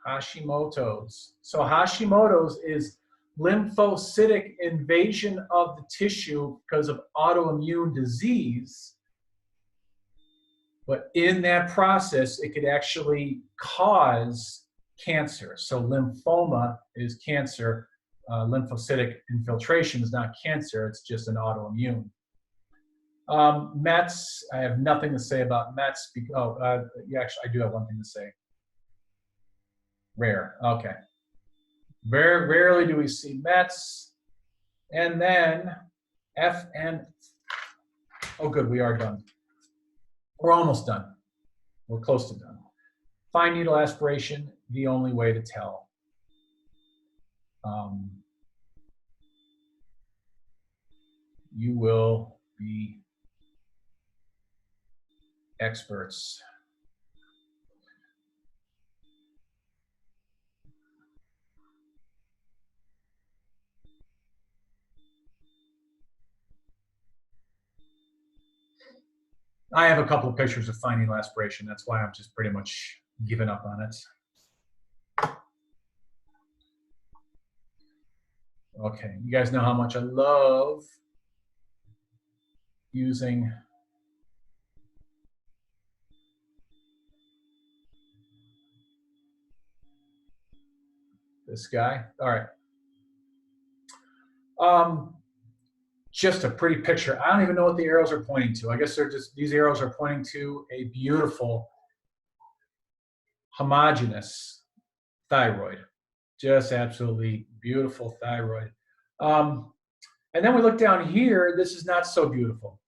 Hashimoto's. So Hashimoto's is lymphocytic invasion of the tissue because of autoimmune disease. But in that process, it could actually cause cancer. So lymphoma is cancer. Lymphocytic infiltration is not cancer. It's just an autoimmune. Mets, I have nothing to say about Mets. Yeah, actually, I do have one thing to say. Rare. Okay. Very rarely do we see Mets. And then FN. Oh, good. We are done. We're almost done. We're close to done. Fine needle aspiration, the only way to tell. You will be experts. I have a couple of pictures of fine needle aspiration. That's why I'm just pretty much giving up on it. Okay, you guys know how much I love using this guy. All right. Just a pretty picture. I don't even know what the arrows are pointing to. I guess they're just, these arrows are pointing to a beautiful, homogeneous thyroid. Just absolutely beautiful thyroid. And then we look down here, this is not so beautiful.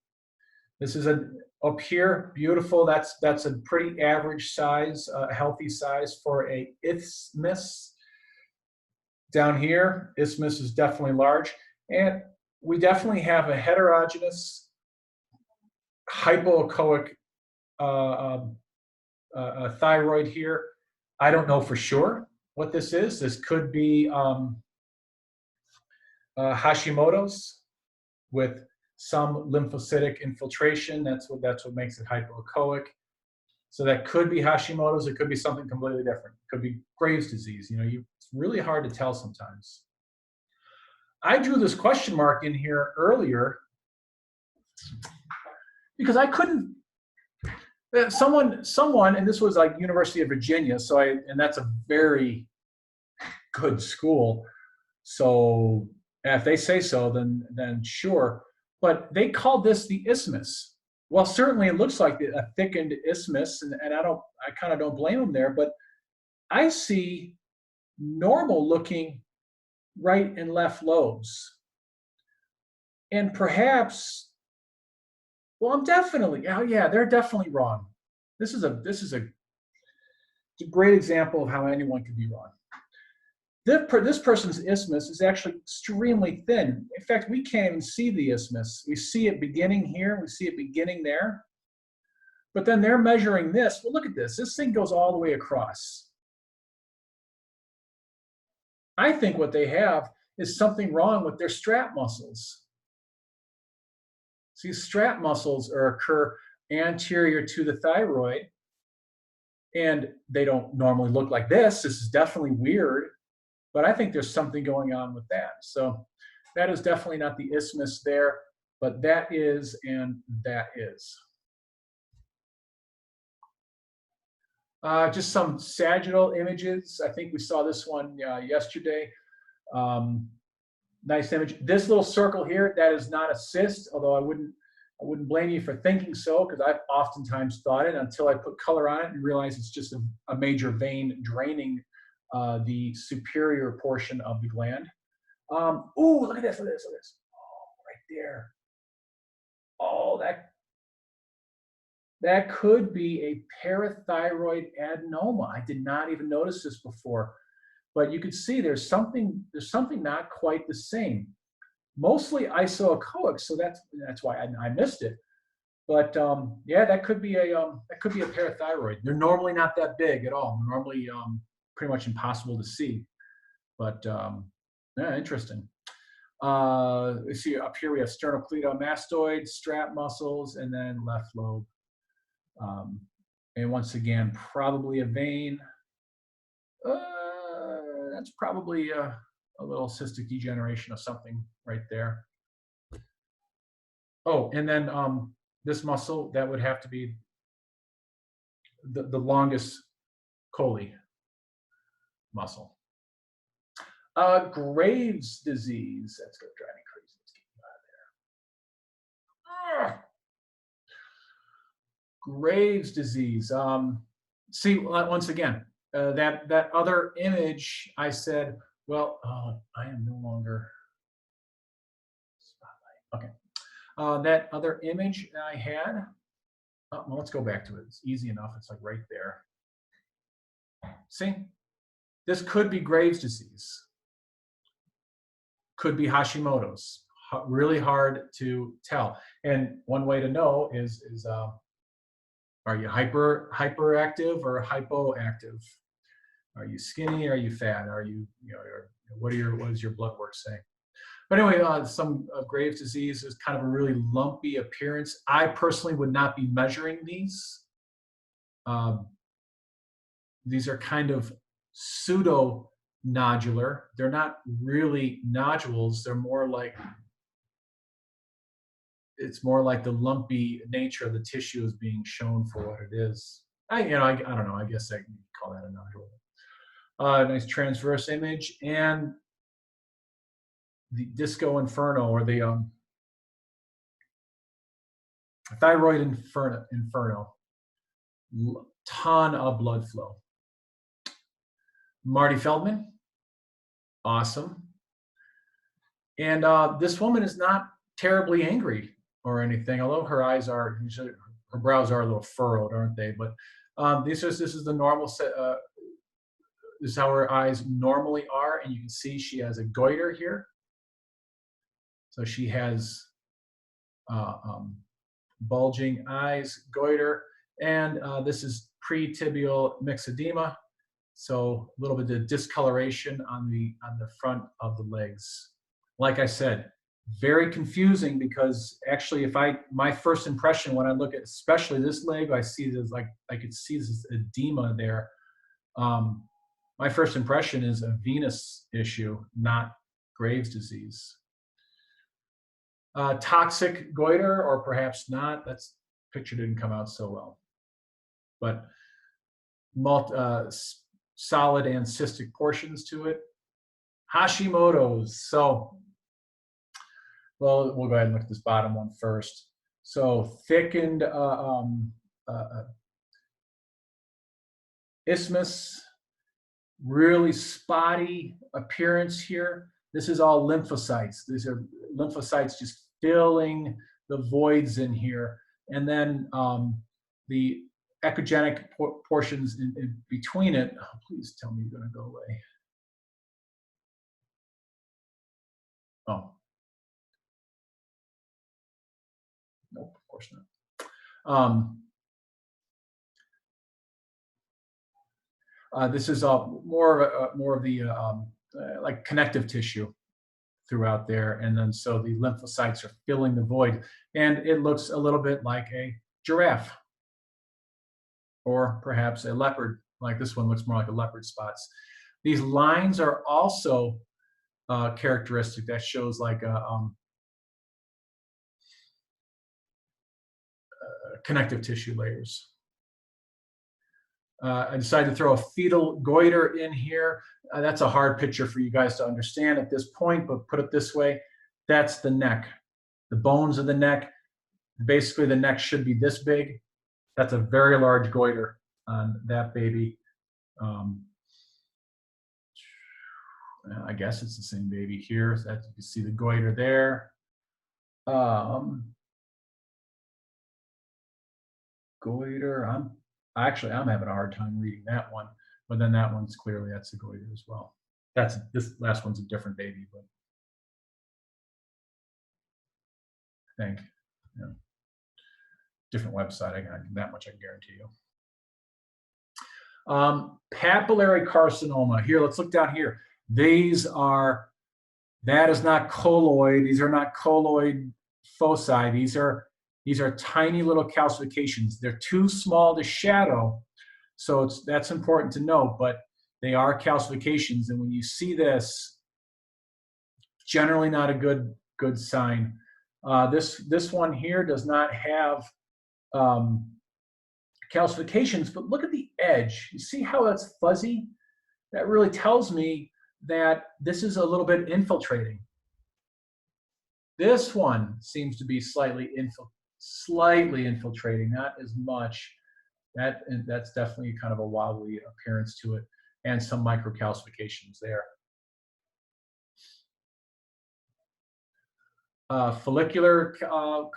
This is up here, beautiful. That's a pretty average size, healthy size for a isthmus. Down here, isthmus is definitely large. And we definitely have a heterogeneous hypoechoic thyroid here. I don't know for sure what this is. This could be Hashimoto's with some lymphocytic infiltration. That's what makes it hypoechoic. So that could be Hashimoto's. It could be something completely different. It could be Graves' disease. You know, it's really hard to tell sometimes. I drew this question mark in here earlier because I couldn't. Someone, and this was like University of Virginia. And that's a very good school. So if they say so, then sure. But they called this the isthmus. Well, certainly it looks like a thickened isthmus, and I kind of don't blame them there. But I see normal looking right and left lobes, and perhaps, well, they're definitely wrong. This is a great example of how anyone could be wrong. This person's isthmus is actually extremely thin. In fact, we can't even see the isthmus. We see it beginning here. We see it beginning there. But then they're measuring this. Well, look at this. This thing goes all the way across. I think what they have is something wrong with their strap muscles. See, strap muscles occur anterior to the thyroid, and they don't normally look like this. This is definitely weird. But I think there's something going on with that. So that is definitely not the isthmus there, but that is, and that is. Just some sagittal images. I think we saw this one yesterday. Nice image. This little circle here, that is not a cyst, although I wouldn't blame you for thinking so, because I've oftentimes thought it until I put color on it and realize it's just a major vein draining the superior portion of the gland. Ooh, look at this, look at this, look at this. Oh, right there. Oh, that could be a parathyroid adenoma. I did not even notice this before, but you could see there's something not quite the same. Mostly isoechoic, so that's why I missed it. But yeah, that could be a parathyroid. They're normally not that big at all. They're normally pretty much impossible to see. But yeah, interesting. Let's see, up here we have sternocleidomastoid, strap muscles, and then left lobe. Um, and once again, probably a vein. That's probably a little cystic degeneration of something right there. Oh, and then this muscle, that would have to be the longest chole muscle. Graves' disease. That's going to drive me crazy. Let's get you out of there. Graves' disease. See, once again, that other image, I said, well, I am no longer spotlight. Okay. That other image I had, well, let's go back to it. It's easy enough. It's like right there. See, this could be Graves' disease. Could be Hashimoto's. Really hard to tell. And one way to know is are you hyperactive or hypoactive? Are you skinny? Are you fat? Are you, what is your blood work saying? But anyway, some Graves' disease is kind of a really lumpy appearance. I personally would not be measuring these. These are kind of pseudo nodular. They're not really nodules. They're more like, it's more like the lumpy nature of the tissue is being shown for what it is. I don't know. I guess I can call that a nodule. Nice transverse image, and the disco inferno, or the thyroid inferno. Ton of blood flow. Marty Feldman, awesome. And this woman is not terribly angry or anything, although her eyes are, her brows are a little furrowed, aren't they? But this is the normal set. This is how her eyes normally are, and you can see she has a goiter here. So she has bulging eyes, goiter, and this is pre-tibial myxedema. So a little bit of discoloration on the front of the legs. Like I said, very confusing, because actually, my first impression when I look at especially this leg, I see this, like I could see this edema there. My first impression is a venous issue, not Graves' disease. Toxic goiter, or perhaps not. That's picture didn't come out so well, but solid and cystic portions to it. Hashimoto's. So, well, we'll go ahead and look at this bottom one first. So thickened isthmus, really spotty appearance here. This is all lymphocytes. These are lymphocytes just filling the voids in here. And then the echogenic portions in between it. Oh, please tell me you're going to go away. Oh. Nope, of course not. This is more of the like connective tissue throughout there, and then so the lymphocytes are filling the void, and it looks a little bit like a giraffe, or perhaps a leopard. Like this one looks more like a leopard spots. These lines are also characteristic. That shows like a connective tissue layers. I decided to throw a fetal goiter in here. That's a hard picture for you guys to understand at this point, but put it this way, that's the neck. The bones of the neck, basically the neck should be this big. That's a very large goiter on that baby. I guess it's the same baby here. So that, you can see the goiter there. Goiter, I'm having a hard time reading that one, but then that one's clearly, that's a goiter as well. This last one's a different baby, but I think, yeah. different website. That much I can guarantee you. Papillary carcinoma. Here, let's look down here. That is not colloid. These are not colloid foci. These are tiny little calcifications. They're too small to shadow, so that's important to note. But they are calcifications, and when you see this, generally not a good sign. This one here does not have calcifications, but look at the edge. You see how that's fuzzy? That really tells me that this is a little bit infiltrating. This one seems to be slightly infiltrating, not as much. That's definitely kind of a wobbly appearance to it, and some microcalcifications there. Follicular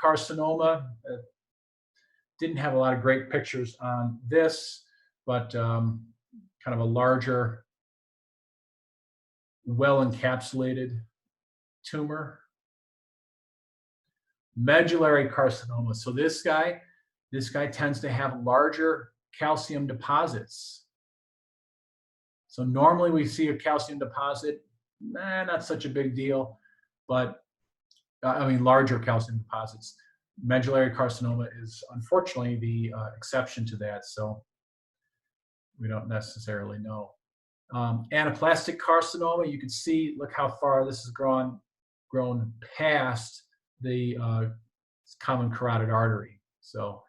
carcinoma. Didn't have a lot of great pictures on this, but kind of a larger, well-encapsulated tumor. Medullary carcinoma. So this guy tends to have larger calcium deposits. So normally we see a calcium deposit, not such a big deal, but I mean larger calcium deposits. Medullary carcinoma is unfortunately the exception to that, so we don't necessarily know. Anaplastic carcinoma, you can see, look how far this has grown past the common carotid artery. So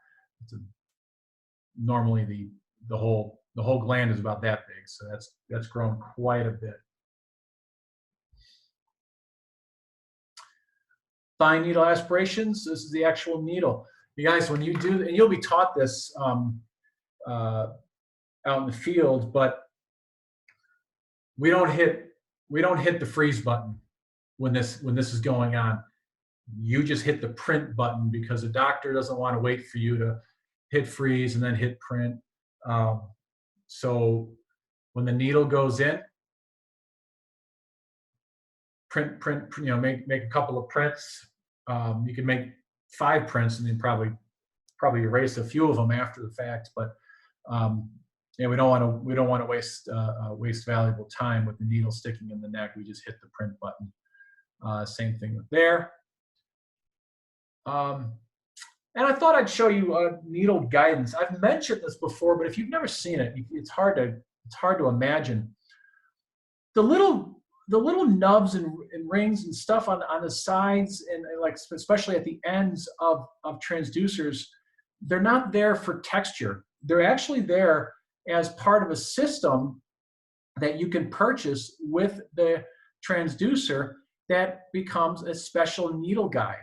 normally the whole gland is about that big, so that's grown quite a bit. Fine needle aspirations. This is the actual needle. You guys, when you do, and you'll be taught this out in the field, but we don't hit the freeze button when this is going on. You just hit the print button because the doctor doesn't want to wait for you to hit freeze and then hit print. So when the needle goes in, print, you know, make a couple of prints. You can make 5 prints and then probably erase a few of them after the fact. But yeah, we don't want to waste valuable time with the needle sticking in the neck. We just hit the print button. Same thing with there. And I thought I'd show you needle guidance. I've mentioned this before, but if you've never seen it, it's hard to imagine. The little nubs and rings and stuff on the sides and like especially at the ends of transducers, they're not there for texture. They're actually there as part of a system that you can purchase with the transducer that becomes a special needle guide.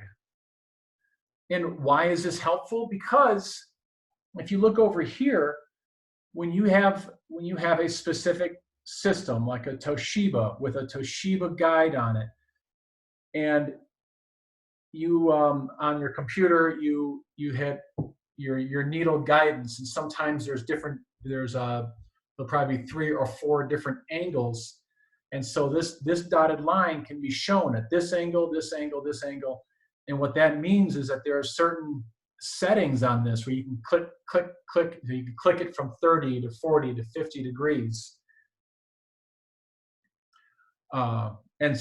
And why is this helpful? Because if you look over here, when you have a specific system like a Toshiba with a Toshiba guide on it, and you on your computer you hit your needle guidance, and sometimes there's probably 3 or 4 different angles, and so this dotted line can be shown at this angle, this angle, this angle, and what that means is that there are certain settings on this where you can click. You can click it from 30 to 40 to 50 degrees. And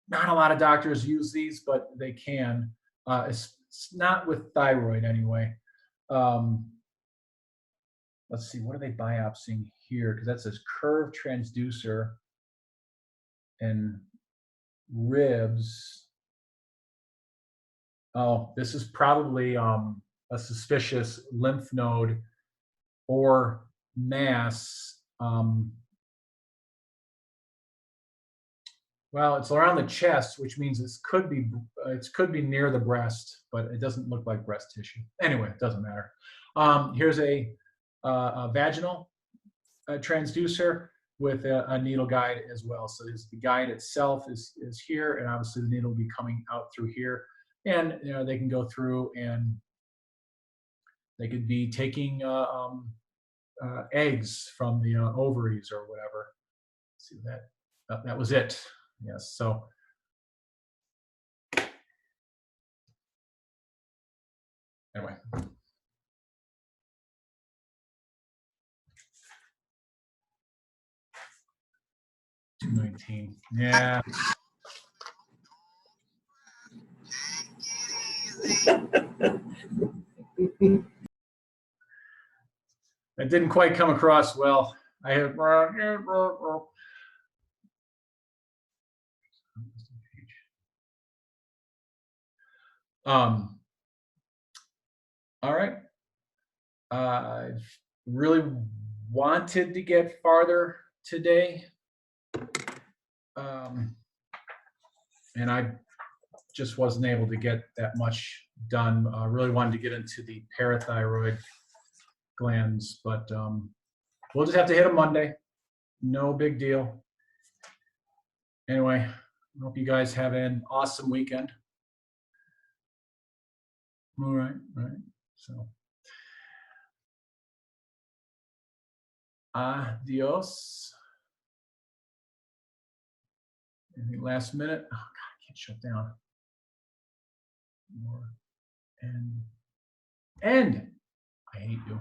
not a lot of doctors use these, but they can. It's not with thyroid anyway. Let's see, what are they biopsying here? Because that says curved transducer and ribs. Oh, this is probably a suspicious lymph node or mass. Well, it's around the chest, which means it could be near the breast, but it doesn't look like breast tissue. Anyway, it doesn't matter. Here's a vaginal transducer with a needle guide as well. So the guide itself is here, and obviously the needle will be coming out through here. And you know, they can go through and they could be taking eggs from the ovaries or whatever. Let's see that was it. Yes. So Anyway. $219. Yeah. It didn't quite come across well. I had all right. I really wanted to get farther today. And I just wasn't able to get that much done. I really wanted to get into the parathyroid glands, but we'll just have to hit them Monday. No big deal. Anyway, I hope you guys have an awesome weekend. All right, so adios. Anything last minute? Oh God, I can't shut down. More and I hate you.